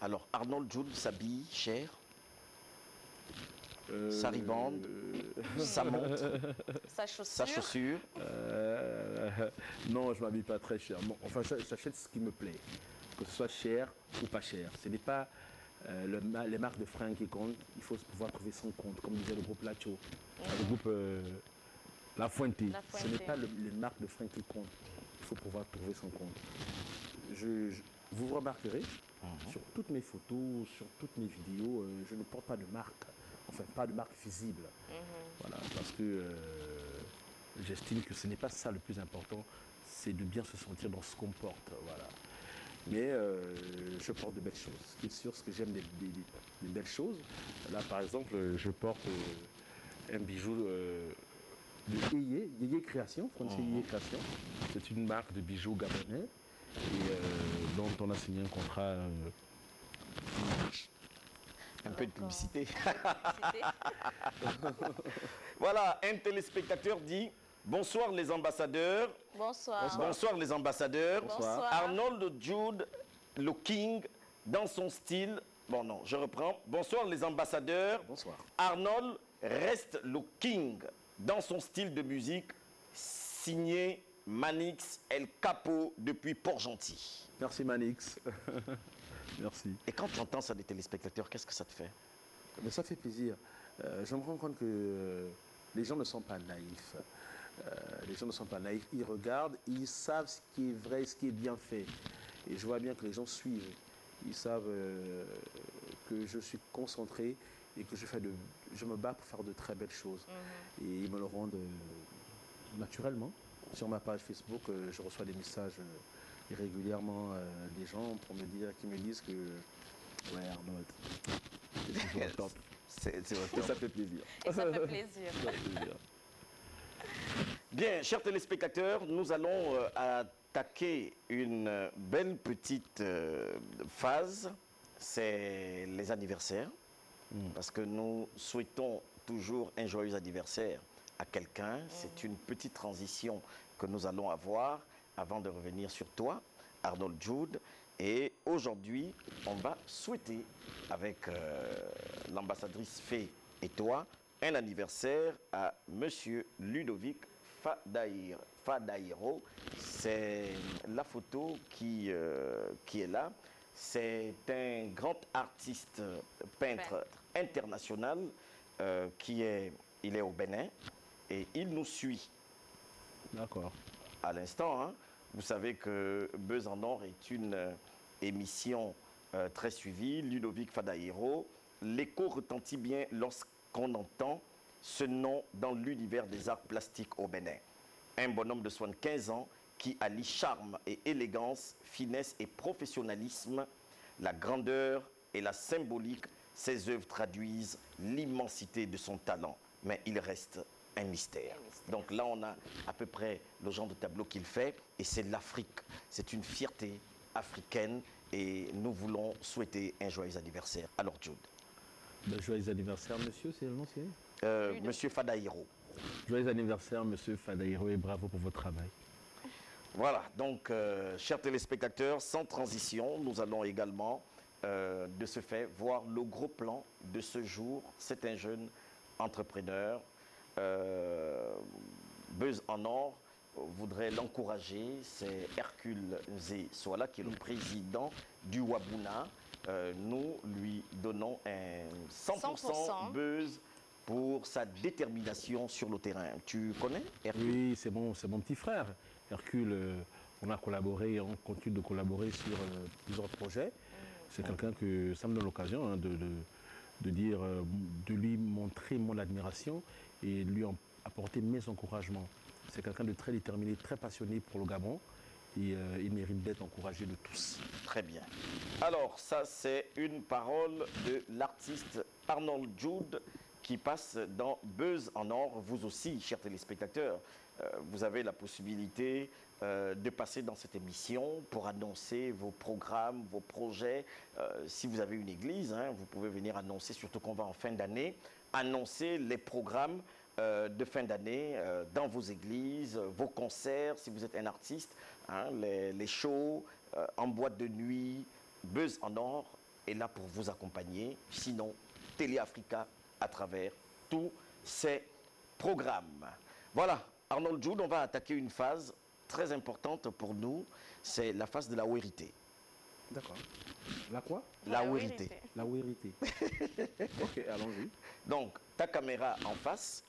Speaker 1: Alors, Arnold Jude s'habille cher, sa ribande, sa montre, sa chaussure.
Speaker 5: Non, je ne m'habille pas très cher. Bon, enfin, j'achète ce qui me plaît, que ce soit cher ou pas cher. Ce n'est pas les marques de fringues qui comptent, il faut pouvoir trouver son compte, comme disait le groupe Lacho, le groupe La Fuente. Ce n'est pas les marques de fringues qui comptent, il faut pouvoir trouver son compte. Vous remarquerez, sur toutes mes photos, sur toutes mes vidéos, je ne porte pas de marque, enfin pas de marque visible. Voilà, parce que j'estime que ce n'est pas ça le plus important, c'est de bien se sentir dans ce qu'on porte. Voilà. Mais je porte de belles choses. Ce qui est sûr, ce que j'aime des belles choses. Là, par exemple, je porte un bijou de Yeye Création, français Yeye Création. C'est une marque de bijoux gabonais et dont on a signé un contrat.
Speaker 1: Un peu de publicité. Voilà, un téléspectateur dit bonsoir les ambassadeurs.
Speaker 2: Bonsoir.
Speaker 1: Bonsoir les ambassadeurs.
Speaker 2: Bonsoir.
Speaker 1: Arnold Jude, le King, dans son style. Bon non, je reprends. Bonsoir les ambassadeurs.
Speaker 5: Bonsoir.
Speaker 1: Arnold reste le King dans son style de musique, signé Manix El Capo depuis Port-Gentil.
Speaker 5: Merci Manix. Merci.
Speaker 1: Et quand tu entends ça des téléspectateurs, qu'est-ce que ça te fait?
Speaker 5: Mais ça fait plaisir. Je me rends compte que les gens ne sont pas naïfs. Les gens ne sont pas naïfs. Ils regardent, ils savent ce qui est vrai, ce qui est bien fait. Et je vois bien que les gens suivent. Ils savent que je suis concentré et que je me bats pour faire de très belles choses. Et ils me le rendent naturellement. Sur ma page Facebook, je reçois des messages régulièrement des gens qui me disent que ouais Arnold, c'est toujours au top. Et ça fait plaisir.
Speaker 2: Et ça fait plaisir.
Speaker 5: Ça fait plaisir.
Speaker 1: Bien, chers téléspectateurs, nous allons attaquer une belle petite phase, c'est les anniversaires, parce que nous souhaitons toujours un joyeux anniversaire à quelqu'un. C'est une petite transition que nous allons avoir avant de revenir sur toi, Arnold Jude. Et aujourd'hui, on va souhaiter, avec l'ambassadrice Fée et toi, un anniversaire à Monsieur Ludovic Fadaïro. C'est la photo qui est là. C'est un grand artiste peintre international il est au Bénin et il nous suit.
Speaker 5: D'accord.
Speaker 1: À l'instant, hein. Vous savez que Buzz en Or est une émission très suivie. Ludovic Fadaïro, l'écho retentit bien lorsqu'on entend ce nom dans l'univers des arts plastiques au Bénin. Un bonhomme de 75 ans qui allie charme et élégance, finesse et professionnalisme, la grandeur et la symbolique. Ses œuvres traduisent l'immensité de son talent. Mais il reste un mystère. Donc là, on a à peu près le genre de tableau qu'il fait, et c'est l'Afrique. C'est une fierté africaine, et nous voulons souhaiter un joyeux anniversaire. Alors, Jude.
Speaker 5: Ben, joyeux anniversaire, monsieur, c'est le nom, c'est
Speaker 1: Monsieur Fadaïro.
Speaker 5: Joyeux anniversaire, monsieur Fadaïro, et bravo pour votre travail.
Speaker 1: Voilà, donc, chers téléspectateurs, sans transition, nous allons également, de ce fait, voir le gros plan de ce jour. C'est un jeune entrepreneur. Buzz en or voudrait l'encourager. C'est Hercule Nzé Soala, qui est le président du Wabuna. Nous lui donnons un 100% Buzz pour sa détermination sur le terrain. Tu connais Hercule?
Speaker 5: Oui, c'est mon petit frère. Hercule, on a collaboré, on continue de collaborer sur plusieurs projets. C'est quelqu'un que ça me donne l'occasion de dire, de lui montrer mon admiration et lui apporter mes encouragements. C'est quelqu'un de très déterminé, très passionné pour le Gabon, et il mérite d'être encouragé de tous.
Speaker 1: Très bien. Alors, ça, c'est une parole de l'artiste Arnold Jude qui passe dans Buzz en or. Vous aussi, chers téléspectateurs, vous avez la possibilité de passer dans cette émission pour annoncer vos programmes, vos projets. Si vous avez une église, hein, vous pouvez venir annoncer, surtout qu'on va en fin d'année, annoncer les programmes de fin d'année dans vos églises, vos concerts, si vous êtes un artiste, hein, les shows en boîte de nuit. Buzz en or est là pour vous accompagner. Sinon, Télé Africa à travers tous ces programmes. Voilà, Arnold Jude, on va attaquer une phase très importante pour nous, c'est la phase de la vérité.
Speaker 5: D'accord. La quoi?
Speaker 1: La vérité.
Speaker 5: La vérité. Ok, allons-y.
Speaker 1: Donc, ta caméra en face,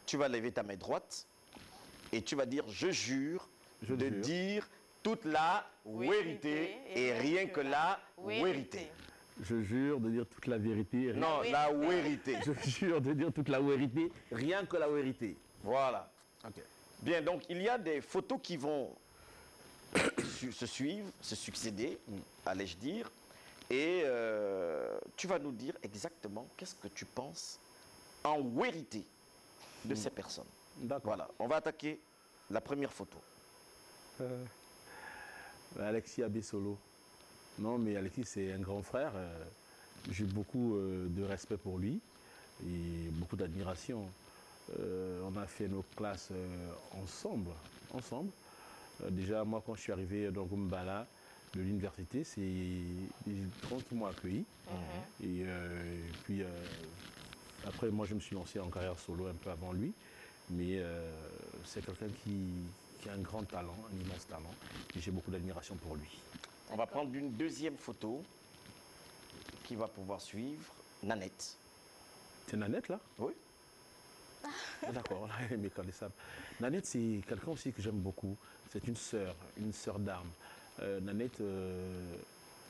Speaker 1: tu vas lever ta main droite et tu vas dire « Je jure de dire toute la vérité et rien que la vérité ».
Speaker 5: Je jure de dire toute la vérité.
Speaker 1: Non, la vérité.
Speaker 5: Je jure de dire toute la vérité, rien que la vérité.
Speaker 1: Voilà.
Speaker 5: Ok.
Speaker 1: Bien, donc il y a des photos qui vont se suivre, se succéder, allais-je dire. Et tu vas nous dire exactement qu'est-ce que tu penses en vérité de ces personnes.
Speaker 5: D'accord.
Speaker 1: Voilà, on va attaquer la première photo.
Speaker 5: Alexis Abessolo. Non, mais Alexis, c'est un grand frère. J'ai beaucoup de respect pour lui et beaucoup d'admiration. On a fait nos classes ensemble. Déjà, moi, quand je suis arrivé dans Gumbala de l'université, ils m'ont accueilli. Et puis, après, moi, je me suis lancé en carrière solo un peu avant lui. Mais c'est quelqu'un qui a un grand talent, un immense talent. Et j'ai beaucoup d'admiration pour lui.
Speaker 1: On va prendre une deuxième photo qui va pouvoir suivre Nanette.
Speaker 5: C'est Nanette, là?
Speaker 1: Oui.
Speaker 5: D'accord, elle est méconnaissable. Nanette, c'est quelqu'un aussi que j'aime beaucoup. C'est une sœur d'armes. Nanette,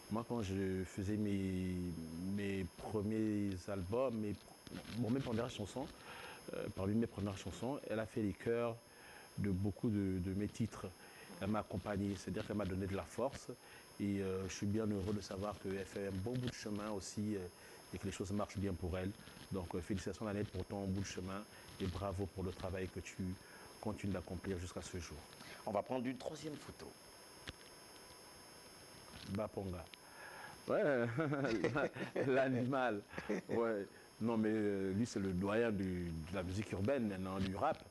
Speaker 5: moi, quand je faisais mes premiers albums, mes premières chansons, parmi mes premières chansons, elle a fait les chœurs de beaucoup de mes titres. Elle m'a accompagné, c'est-à-dire qu'elle m'a donné de la force. Et je suis bien heureux de savoir qu'elle fait un bon bout de chemin aussi et que les choses marchent bien pour elle. Donc félicitations Nanette pour ton bout de chemin et bravo pour le travail que tu continues d'accomplir jusqu'à ce jour.
Speaker 1: On va prendre une troisième photo.
Speaker 5: Baponga. Ouais, l'animal. Ouais. Non mais lui c'est le doyen de la musique urbaine, maintenant, du rap.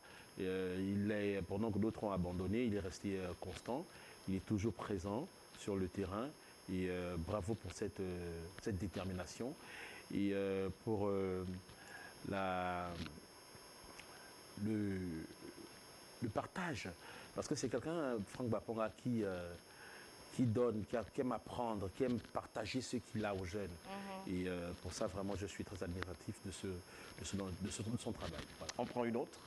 Speaker 5: Pendant que d'autres ont abandonné, il est resté constant. Il est toujours présent sur le terrain et bravo pour cette détermination et pour le partage, parce que c'est quelqu'un, Franck Baponga, qui donne, qui aime apprendre, qui aime partager ce qu'il a aux jeunes. Et pour ça, vraiment, je suis très admiratif de son travail. Voilà.
Speaker 1: On prend une autre.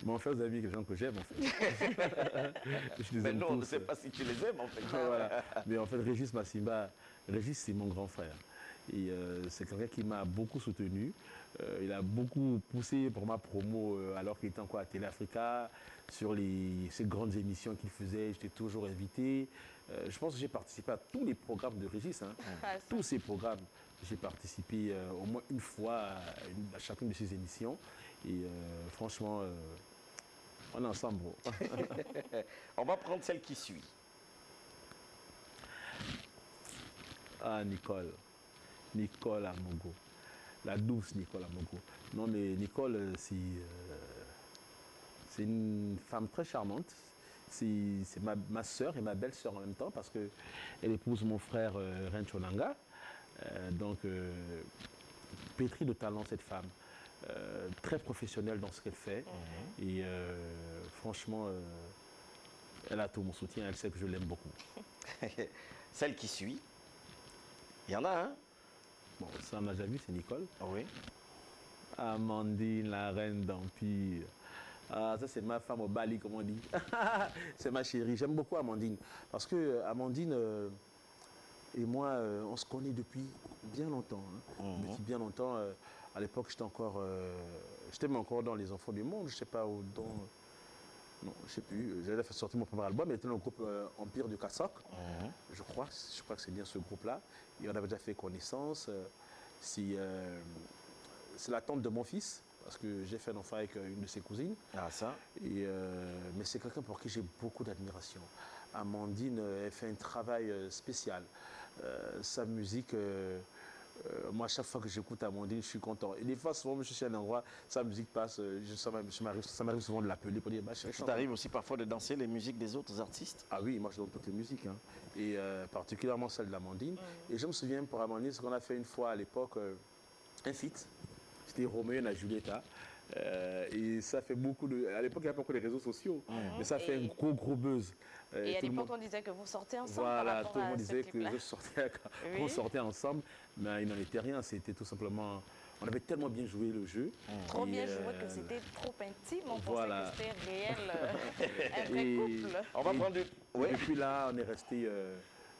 Speaker 5: Mais en fait, vous avez mis des gens que j'aime, en fait.
Speaker 1: Mais non, on ne sait pas si tu les aimes, en fait.
Speaker 5: Voilà. Mais en fait, Régis Massimba, Régis, c'est mon grand frère. Et c'est quelqu'un qui m'a beaucoup soutenu. Il a beaucoup poussé pour ma promo alors qu'il était encore à Télé Africa, sur ces grandes émissions qu'il faisait. J'étais toujours invité. Je pense que j'ai participé à tous les programmes de Régis. Hein. Tous ces programmes. J'ai participé au moins une fois à chacune de ces émissions. Et franchement, on est ensemble, bro.
Speaker 1: On va prendre celle qui suit.
Speaker 5: Ah, Nicole. Nicole Amogo. La douce Nicole Amogo. Non, mais Nicole, c'est une femme très charmante. C'est ma soeur et ma belle-sœur en même temps parce qu'elle épouse mon frère Rencho Nanga. Donc, pétrie de talent, cette femme. Très professionnelle dans ce qu'elle fait. Et franchement, elle a tout mon soutien. Elle sait que je l'aime beaucoup.
Speaker 1: Celle qui suit. Il y en a un.
Speaker 5: Bon, ça, on a déjà vu, c'est Nicole.
Speaker 1: Oui.
Speaker 5: Amandine, la reine d'Empire. Ah, ça, c'est ma femme au Bali, comme on dit. C'est ma chérie. J'aime beaucoup Amandine. Parce que Amandine et moi, on se connaît depuis bien longtemps. Hein. Depuis bien longtemps. À l'époque, j'étais encore dans Les Enfants du Monde. Je ne sais pas où. Non, je ne sais plus. J'avais fait sortir mon premier album. Elle était dans le groupe Empire du Kassak. Je crois que c'est bien ce groupe-là. Et on avait déjà fait connaissance. C'est la tante de mon fils. Parce que j'ai fait un enfant avec une de ses cousines.
Speaker 1: Ah, ça.
Speaker 5: Et, mais c'est quelqu'un pour qui j'ai beaucoup d'admiration. Amandine, elle fait un travail spécial. Sa musique, moi, à chaque fois que j'écoute Amandine, je suis content. Et des fois, souvent, je suis à un endroit, sa musique passe, ça m'arrive souvent de l'appeler pour dire, bah,
Speaker 1: ça t'arrive aussi parfois de danser les musiques des autres artistes?
Speaker 5: Ah oui, moi, je donne toutes les musiques. Hein. Et particulièrement celle d'Amandine. Et je me souviens pour Amandine, ce qu'on a fait une fois à l'époque, un feat. C'était Roméo et Julieta. Et ça fait beaucoup de... À l'époque, il n'y avait pas encore les réseaux sociaux. Mais ça fait un gros buzz.
Speaker 2: Et à l'époque, on disait que vous sortez ensemble.
Speaker 5: Voilà, tout le monde disait que qu'on sortait ensemble. Mais il n'en était rien. C'était tout simplement... On avait tellement bien joué le jeu.
Speaker 2: Trop bien joué que c'était trop intime. On pensait que c'était réel, un vrai couple.
Speaker 1: On va prendre...
Speaker 5: Oui. Depuis là, on est resté...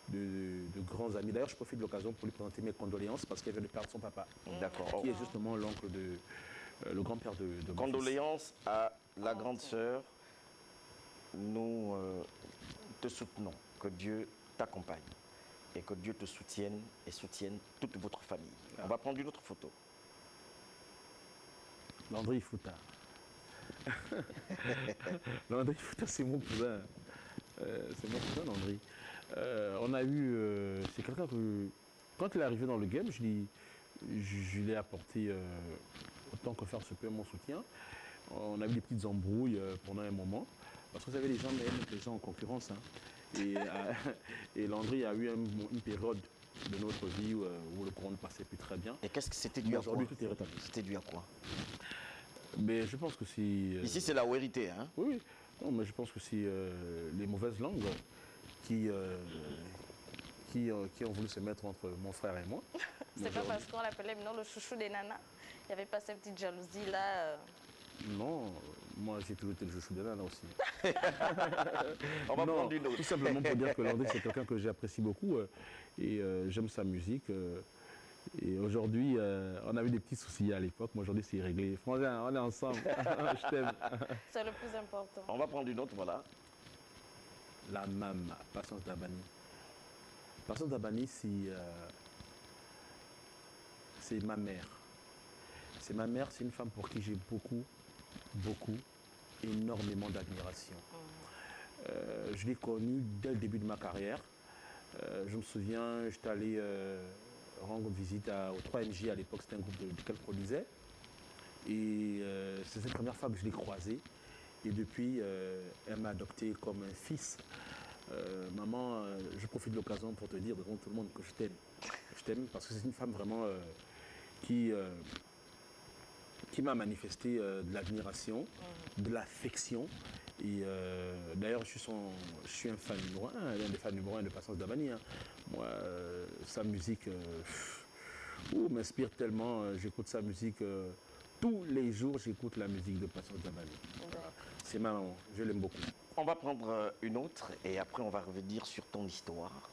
Speaker 5: De grands amis. D'ailleurs, je profite de l'occasion pour lui présenter mes condoléances parce qu'elle vient de perdre son papa.
Speaker 1: D'accord.
Speaker 5: Qui est justement l'oncle le grand-père de mon
Speaker 1: condoléances à la grande sœur. Nous te soutenons. Que Dieu t'accompagne et que Dieu te soutienne et soutienne toute votre famille. On va prendre une autre photo.
Speaker 5: Landry Fouta. Landry Fouta, c'est mon cousin. C'est mon cousin, Landry. On a eu... c'est quelqu'un que... Quand il est arrivé dans le game, je l'ai apporté autant que faire se peut mon soutien. On a eu des petites embrouilles pendant un moment. Parce que vous savez, les gens mettent les gens en concurrence. Hein. Et Landry a eu une période de notre vie où le courant ne passait plus très bien.
Speaker 1: Et qu'est-ce que c'était dû à quoi?
Speaker 5: Tout est rétabli.
Speaker 1: C'était dû à quoi?
Speaker 5: Mais je pense que c'est...
Speaker 1: Ici, c'est la vérité. Hein?
Speaker 5: Oui. Non, mais je pense que c'est les mauvaises langues qui ont voulu se mettre entre mon frère et moi.
Speaker 2: C'est pas parce qu'on l'appelait maintenant le chouchou des nanas. Il n'y avait pas cette petite jalousie-là.
Speaker 5: Non, moi j'ai toujours été le chouchou des nanas aussi.
Speaker 1: On va prendre une autre.
Speaker 5: Tout simplement pour dire que Landry, c'est quelqu'un que j'apprécie beaucoup et j'aime sa musique. Et aujourd'hui, on avait des petits soucis à l'époque, mais aujourd'hui c'est réglé. Franchement, on est ensemble. Je t'aime.
Speaker 2: C'est le plus important.
Speaker 1: On va prendre une autre, voilà.
Speaker 5: La Mama, Patience Dabani. Patience Dabani, c'est ma mère. C'est ma mère, c'est une femme pour qui j'ai énormément d'admiration. Je l'ai connue dès le début de ma carrière. Je me souviens, j'étais allé rendre visite au 3MJ à l'époque, c'était un groupe qu'elle produisait. Et c'est la première fois que je l'ai croisée. Et depuis, elle m'a adopté comme un fils. Maman, je profite de l'occasion pour te dire devant tout le monde que je t'aime. Je t'aime parce que c'est une femme vraiment qui m'a manifesté de l'admiration, de l'affection. Et d'ailleurs, je suis un fan numéro un, l'un des fans numéro un de Patience Dabani. Hein. Moi, sa musique m'inspire tellement. J'écoute sa musique tous les jours, j'écoute la musique de Patience Dabani. Voilà. C'est ma maman, je l'aime beaucoup.
Speaker 1: On va prendre une autre et après on va revenir sur ton histoire.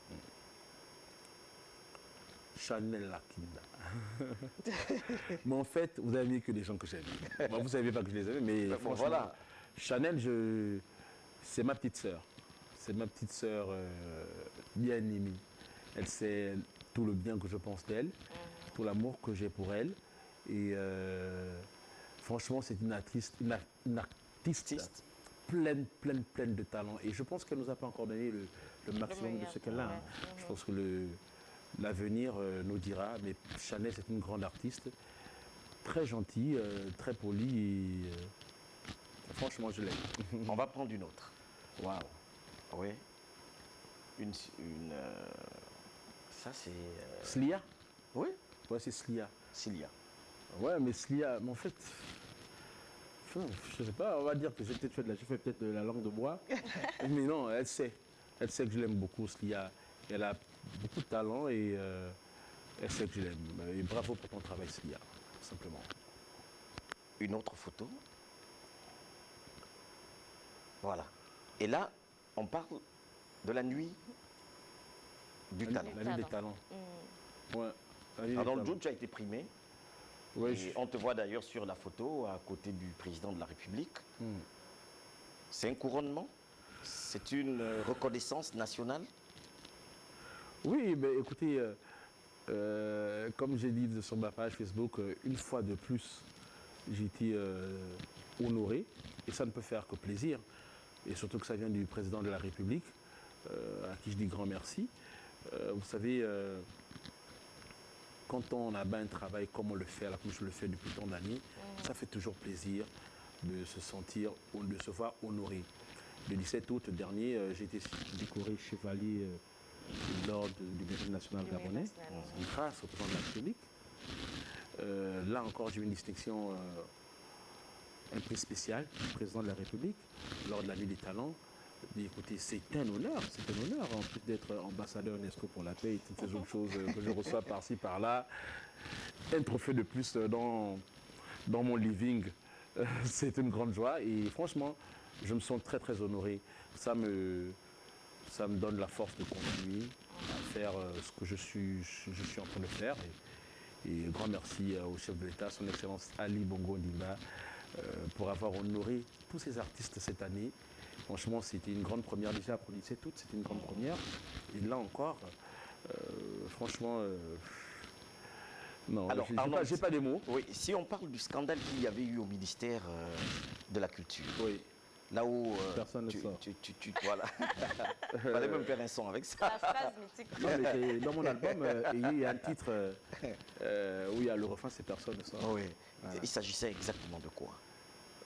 Speaker 5: Chanel Lakinda. Mais en fait, vous avez mis que des gens que j'aime. Bon, vous ne savez pas que je les aime, mais
Speaker 1: bon, voilà.
Speaker 5: Chanel, c'est ma petite sœur. C'est ma petite sœur bien aimée. Elle sait tout le bien que je pense d'elle. tout l'amour que j'ai pour elle. Et franchement, c'est une artiste pleine de talent. Et je pense qu'elle nous a pas encore donné le maximum de ce qu'elle a. Hein. Je pense que l'avenir nous dira. Mais Chanel, c'est une grande artiste, très gentille, très polie. Et, franchement, je l'aime.
Speaker 1: On va prendre une autre.
Speaker 5: Waouh.
Speaker 1: Oui. Ça, c'est...
Speaker 5: Slia?
Speaker 1: Oui.
Speaker 5: Ouais, c'est Slia.
Speaker 1: Slia.
Speaker 5: Ouais, mais Slia, mais en fait... je sais pas, on va dire que j'ai peut-être fait de la langue de bois. Mais non, elle sait. Elle sait que je l'aime beaucoup, Slia. Elle a beaucoup de talent et elle sait que je l'aime. Et bravo pour ton travail, Slia, simplement.
Speaker 1: Une autre photo. Voilà. Et là, on parle de la nuit du talent.
Speaker 5: La nuit des talents. Ouais.
Speaker 1: Alors, dans le jour, tu as été primé.
Speaker 5: Oui,
Speaker 1: on te voit d'ailleurs sur la photo à côté du président de la République. C'est un couronnement? C'est une reconnaissance nationale?
Speaker 5: Oui, ben, écoutez, comme j'ai dit sur ma page Facebook, une fois de plus, j'ai été honoré. Et ça ne peut faire que plaisir. Et surtout que ça vient du président de la République, à qui je dis grand merci. Vous savez, quand on a un travail comme on le fait, comme je le fais depuis tant d'années, ça fait toujours plaisir de se sentir, de se voir honoré. Le 17 août dernier, j'ai été décoré chevalier de l'ordre du Mérite national gabonais, grâce au président de la République. Là encore, j'ai eu une distinction un peu spéciale du président de la République lors de la nuit des talents. Mais écoutez, c'est un honneur en plus d'être ambassadeur UNESCO pour la paix et toutes ces autres choses que je reçois par-ci, par-là. Un trophée de plus dans mon living, c'est une grande joie et franchement, je me sens très très honoré. Ça me donne la force de continuer à faire ce que je suis en train de faire. Et grand merci au chef de l'État, son Excellence Ali Bongo Ondimba, pour avoir honoré tous ces artistes cette année. Franchement, c'était une grande première déjà pour le 17 août, c'était une grande première. Et là encore, franchement, non,
Speaker 1: alors,
Speaker 5: j'ai pas des mots.
Speaker 1: Oui, si on parle du scandale qu'il y avait eu au ministère de la Culture.
Speaker 5: Oui.
Speaker 1: Là où
Speaker 5: personne ne sort.
Speaker 1: Voilà. Il fallait même faire un son avec ça.
Speaker 2: La phrase mythique.
Speaker 5: Non, mais dans mon album, il y a un titre où il y a le refrain, c'est personne ne sort.
Speaker 1: Oui. Voilà. Il s'agissait exactement de quoi?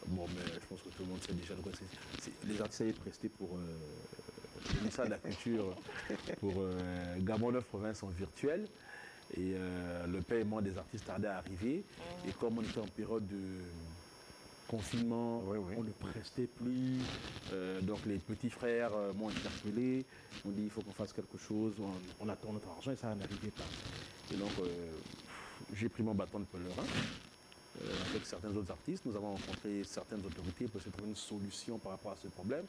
Speaker 5: Bon, mais je pense que tout le monde sait déjà de quoi c'est. Les artistes avaient presté pour le ministère de la Culture pour Gabon 9 provinces en virtuel. Et le paiement des artistes tardait à arriver. Et comme on était en période de confinement, on ne prestait plus. Donc les petits frères m'ont interpellé, m'ont dit il faut qu'on fasse quelque chose, on attend notre argent et ça n'arrivait pas. Et donc j'ai pris mon bâton de pèlerin. Avec certains autres artistes, nous avons rencontré certaines autorités pour essayer de trouver une solution par rapport à ce problème,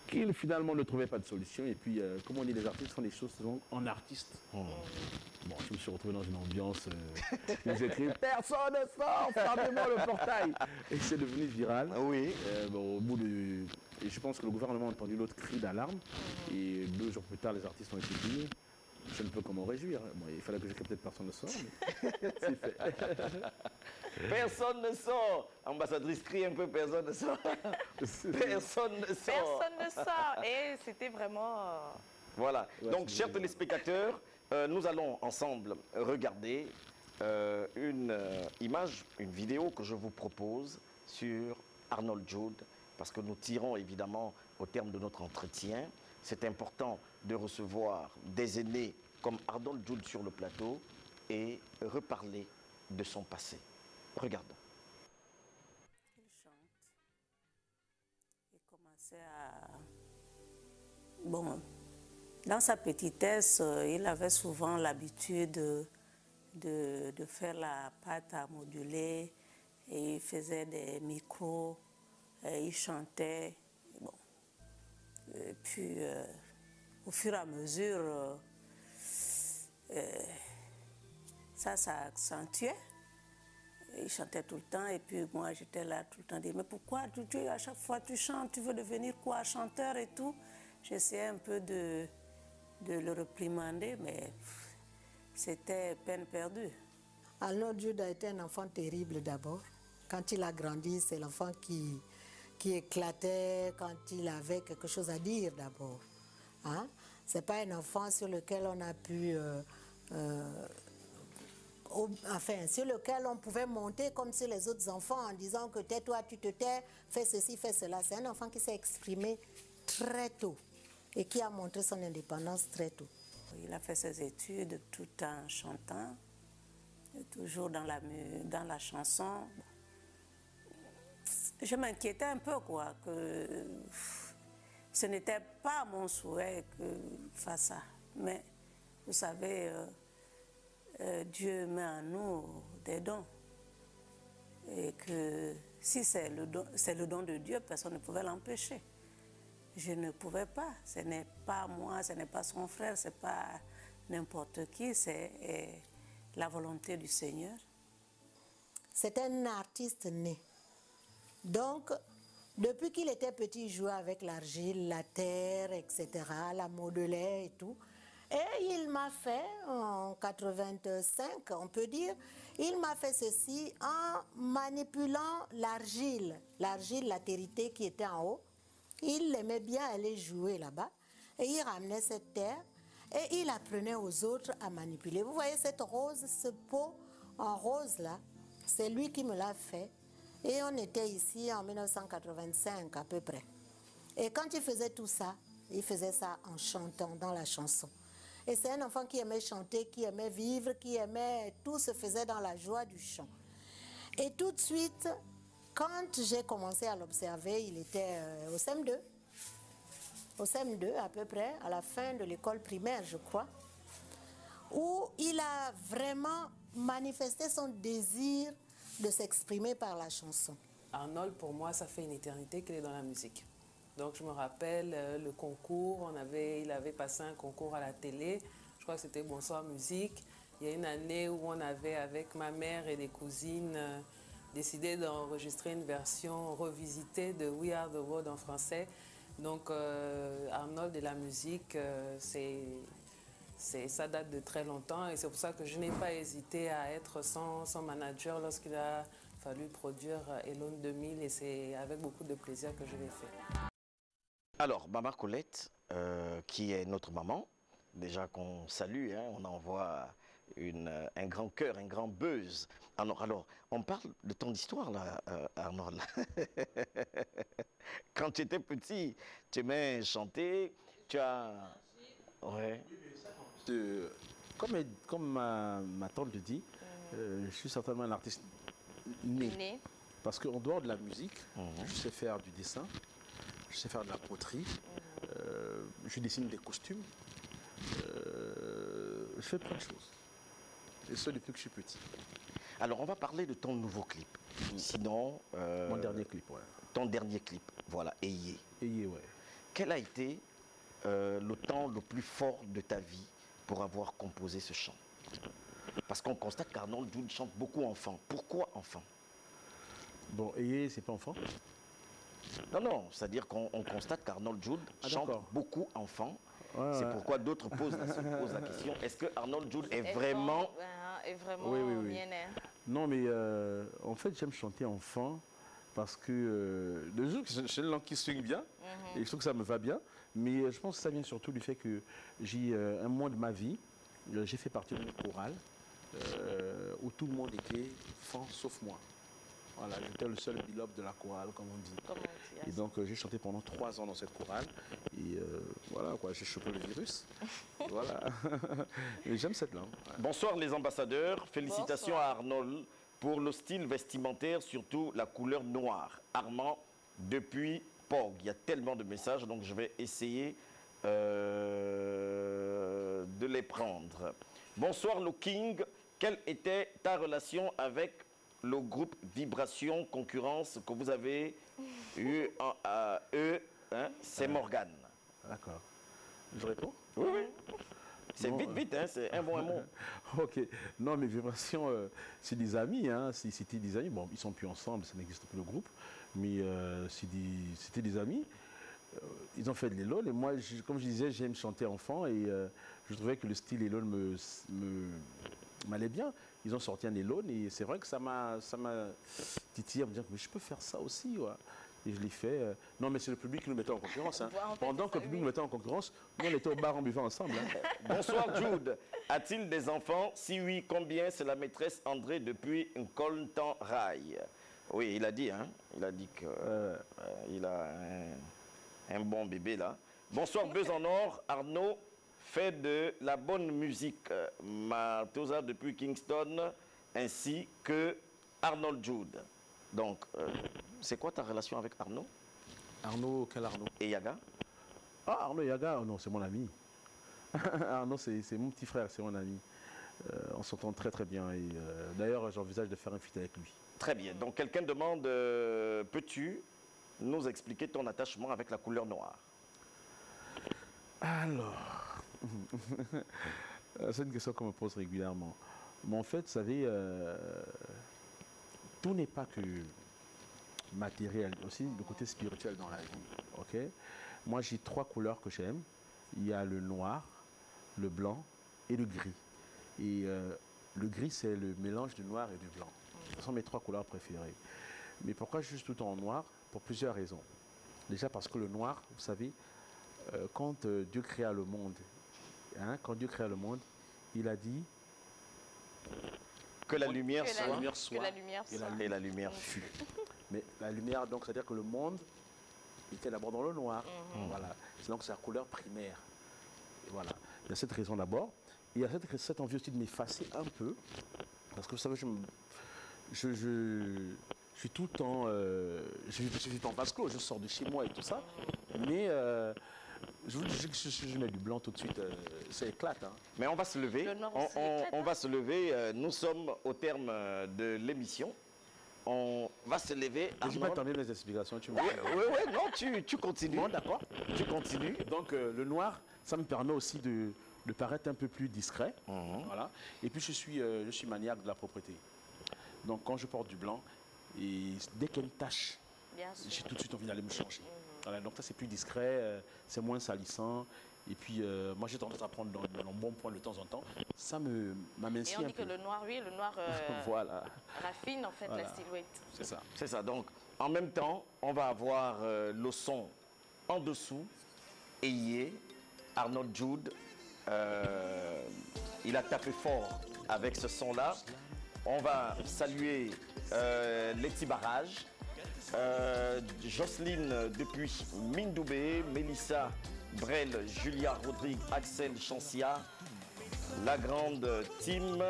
Speaker 5: qui finalement ne trouvaient pas de solution. Et puis, comme on dit, les artistes font des choses souvent en artiste. Bon, je me suis retrouvé dans une ambiance où j'écris « Personne ne sort, fermez-moi le portail !» Et c'est devenu viral.
Speaker 1: Oui.
Speaker 5: Bon, au bout de... Et je pense que le gouvernement a entendu l'autre cri d'alarme. Et 2 jours plus tard, les artistes ont été punis. Je ne peux que m'en réjouir. Bon, il fallait que j'écrive peut-être personne ne sort, mais c'est fait.
Speaker 1: Personne ne sort. Ambassadrice, crie un peu, personne ne sort. Personne ne sort.
Speaker 2: Personne ne sort. Et c'était vraiment...
Speaker 1: Voilà.
Speaker 5: Ouais,
Speaker 1: donc, chers téléspectateurs, nous allons ensemble regarder une image, une vidéo que je vous propose sur Arnold Joud, parce que nous tirons évidemment au terme de notre entretien. C'est important de recevoir des aînés comme Arnold Joud sur le plateau et reparler de son passé. Regardons.
Speaker 8: Il chante. Il commençait à... Bon, dans sa petitesse, il avait souvent l'habitude de faire la pâte à moduler et il faisait des micros, et il chantait. Bon. Et puis, au fur et à mesure, ça s'accentuait. Il chantait tout le temps et puis moi j'étais là tout le temps, mais pourquoi à chaque fois tu chantes, tu veux devenir quoi, chanteur et tout? J'essayais un peu de le réprimander, mais c'était peine perdue.
Speaker 9: Arnold Jude a été un enfant terrible d'abord. Quand il a grandi, c'est l'enfant qui éclatait quand il avait quelque chose à dire d'abord. Hein? Ce n'est pas un enfant sur lequel on a pu... enfin, sur lequel on pouvait monter comme sur les autres enfants en disant que tais-toi, tu te tais, fais ceci, fais cela. C'est un enfant qui s'est exprimé très tôt et qui a montré son indépendance très tôt.
Speaker 8: Il a fait ses études tout en chantant, toujours dans la chanson. Je m'inquiétais un peu, quoi, que ce n'était pas mon souhait qu'il fasse ça. Mais vous savez, Dieu met en nous des dons. Et que si c'est le don de Dieu, personne ne pouvait l'empêcher. Je ne pouvais pas. Ce n'est pas moi, ce n'est pas son frère, ce n'est pas n'importe qui, c'est la volonté du Seigneur.
Speaker 9: C'est un artiste né. Donc, depuis qu'il était petit, il jouait avec l'argile, la terre, etc., la modelait et tout. Et il m'a fait, en 85, on peut dire, il m'a fait ceci en manipulant l'argile, la territé qui était en haut. Il aimait bien aller jouer là-bas et il ramenait cette terre et il apprenait aux autres à manipuler. Vous voyez cette rose, ce pot en rose là, c'est lui qui me l'a fait. Et on était ici en 1985 à peu près. Et quand il faisait tout ça, il faisait ça en chantant dans la chanson. Et c'est un enfant qui aimait chanter, qui aimait vivre, qui aimait... Tout se faisait dans la joie du chant. Et tout de suite, quand j'ai commencé à l'observer, il était au CM2. Au CM2 à peu près, à la fin de l'école primaire, je crois, où il a vraiment manifesté son désir de s'exprimer par la chanson.
Speaker 10: Arnold, pour moi, ça fait une éternité qu'il est dans la musique. Donc je me rappelle le concours, il avait passé un concours à la télé, je crois que c'était Bonsoir Musique. Il y a une année où on avait, avec ma mère et des cousines, décidé d'enregistrer une version revisitée de We Are the World en français. Donc Arnold et la musique, ça date de très longtemps et c'est pour ça que je n'ai pas hésité à être son manager lorsqu'il a fallu produire Elone 2000 et c'est avec beaucoup de plaisir que je l'ai fait.
Speaker 1: Alors, Maman Colette, qui est notre maman, déjà qu'on salue, hein, on envoie un grand cœur, un grand buzz. Alors, on parle de ton histoire, là, Arnold. Quand tu étais petit, tu aimais chanter, tu as... Ouais.
Speaker 5: Comme ma tante le dit, je suis certainement un artiste né. Parce qu'en dehors de la musique, je sais faire du dessin, je sais faire de la poterie, je dessine des costumes, je fais plein de choses. Et ça depuis que je suis petit.
Speaker 1: Alors, on va parler de ton nouveau clip. Sinon...
Speaker 5: Mon dernier clip, ouais.
Speaker 1: Ton dernier clip, voilà, Ayé.
Speaker 5: Ayé, ouais.
Speaker 1: Quel a été le temps le plus fort de ta vie pour avoir composé ce chant? Parce qu'on constate qu'Arnold Jude chante beaucoup enfant. Pourquoi enfant?
Speaker 5: Bon, Ayé, c'est pas enfant?
Speaker 1: Non, c'est-à-dire qu'on constate qu'Arnold Jude chante beaucoup enfant. Ouais, c'est pourquoi d'autres posent la question. Est-ce que Arnold Jude est vraiment...
Speaker 2: oui. Bien né.
Speaker 5: Non, mais en fait, j'aime chanter enfant parce que c'est une langue qui swing bien et je trouve que ça me va bien. Mais je pense que ça vient surtout du fait que j'ai un moment de ma vie, j'ai fait partie d'une chorale où tout le monde était fan sauf moi. Voilà, j'étais le seul bilobe de la chorale, comme on dit. Et donc, j'ai chanté pendant 3 ans dans cette chorale. Et voilà, quoi, j'ai chopé le virus. Voilà. Et j'aime cette langue. Ouais.
Speaker 1: Bonsoir les ambassadeurs. Félicitations à Arnold pour le style vestimentaire, surtout la couleur noire. Armand, depuis Pog. Il y a tellement de messages, donc je vais essayer de les prendre. Bonsoir le King. Quelle était ta relation avec le groupe Vibration Concurrence que vous avez eu à eux, hein, c'est Morgane.
Speaker 5: D'accord. Je réponds?
Speaker 1: Oui. C'est vite, hein, c'est un bon mot.
Speaker 5: Ok. Non, mais Vibration, c'est des amis. Hein. C'était des amis. Bon, ils ne sont plus ensemble, ça n'existe plus le groupe. Mais c'était des amis. Ils ont fait de l'Elone. Et moi, comme je disais, j'aime chanter enfant. Et je trouvais que le style Elone m'allait bien. Ils ont sorti un Elone et c'est vrai que ça m'a titillé à me dire mais je peux faire ça aussi. Ouais. Et je l'ai fait. Non, mais c'est le public qui nous mettait en concurrence. Hein. Pendant que le public nous mettait en concurrence, nous, on était au bar en buvant ensemble. Hein.
Speaker 1: Bonsoir, Jude. A-t-il des enfants? Si oui, combien? C'est la maîtresse André depuis Nkoltan Rai. Oui, il a dit, hein. Il a dit qu'il a un bon bébé, là. Bonsoir, Buzz en or. Arnaud fait de la bonne musique. Matosa depuis Kingston, ainsi que Arnold Jude. Donc, c'est quoi ta relation avec Arnaud?
Speaker 5: Arnaud, quel Arnaud?
Speaker 1: Et Yaga?
Speaker 5: Ah, Arnaud Yaga, oh non, c'est mon ami. Arnaud, c'est mon petit frère, c'est mon ami. On s'entend très très bien et d'ailleurs, j'envisage de faire un feat avec lui.
Speaker 1: Très bien. Donc, quelqu'un demande, peux-tu nous expliquer ton attachement avec la couleur noire?
Speaker 5: Alors, c'est une question qu'on me pose régulièrement. Mais en fait, vous savez, tout n'est pas que matériel, aussi le côté spirituel dans la vie. Okay? Moi, j'ai 3 couleurs que j'aime. Il y a le noir, le blanc et le gris. Et le gris, c'est le mélange du noir et du blanc. Ce sont mes 3 couleurs préférées. Mais pourquoi juste tout en noir? Pour plusieurs raisons. Déjà parce que le noir, vous savez, quand Dieu créa le monde, hein, il a dit
Speaker 1: que la lumière
Speaker 2: soit,
Speaker 1: et la lumière fut.
Speaker 5: Mais la lumière, donc, c'est-à-dire que le monde était d'abord dans le noir. Voilà. Donc, c'est la couleur primaire. Et voilà. Il y a cette raison d'abord. Il y a cette envie aussi de m'effacer un peu. Parce que vous savez, je suis tout le temps... je suis en vase clos, je sors de chez moi et tout ça. Mais je vous dis que je mets du blanc tout de suite, ça éclate. Hein.
Speaker 1: Mais on va se lever. On va se lever. Nous sommes au terme de l'émission. On va se lever.
Speaker 5: Je vais t'emmener les explications.
Speaker 1: Oui, non, tu continues.
Speaker 5: Bon, d'accord.
Speaker 1: Tu continues.
Speaker 5: Donc, le noir, ça me permet aussi de paraître un peu plus discret. Voilà. Et puis, je suis maniaque de la propreté. Donc, quand je porte du blanc, et dès qu'il y a une tache, j'ai tout de suite envie d'aller me changer. Voilà, donc, ça, c'est plus discret, c'est moins salissant. Et puis, moi, j'ai tendance à prendre dans bon point de temps en temps. Ça m'amincit un peu.
Speaker 2: Et on dit que le noir, oui, le noir
Speaker 5: voilà.
Speaker 2: raffine, en fait, la silhouette.
Speaker 5: C'est ça.
Speaker 1: C'est ça. Donc, en même temps, on va avoir le son en dessous. Eyé, Arnold Jude, il a tapé fort avec ce son-là. On va saluer Letty Barrage, Jocelyne depuis Mindoubé, Mélissa Brel, Julia Rodrigue, Axel Chancia, la grande team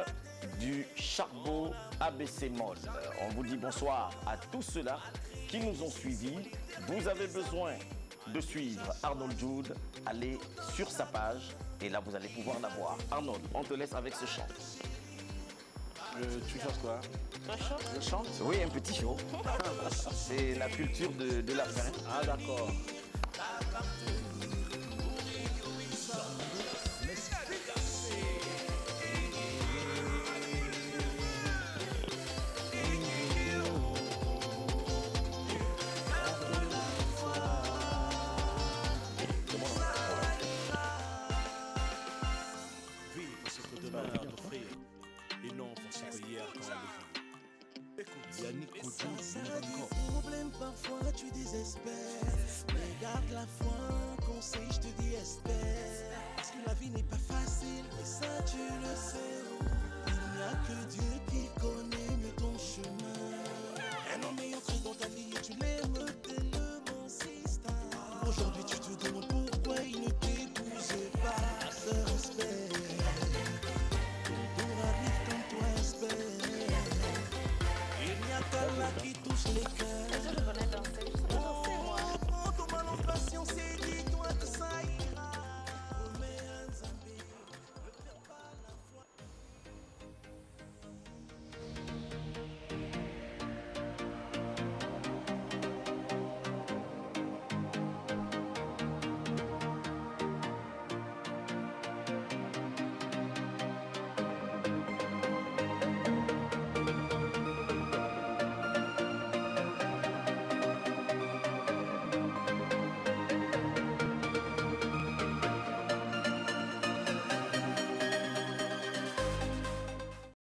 Speaker 1: du Charbot ABC Mall. On vous dit bonsoir à tous ceux-là qui nous ont suivis. Vous avez besoin de suivre Arnold Jude, allez sur sa page et là vous allez pouvoir la voir. Arnold, on te laisse avec ce chant.
Speaker 5: Tu chantes quoi?
Speaker 1: Je chante? Oui, un petit show. C'est la culture de la fin.
Speaker 5: Ah d'accord.
Speaker 6: Parfois tu désespères, mais garde la foi, un conseil je te dis espère. Parce que la vie n'est pas facile, et ça tu le sais. Il n'y a que Dieu qui connaît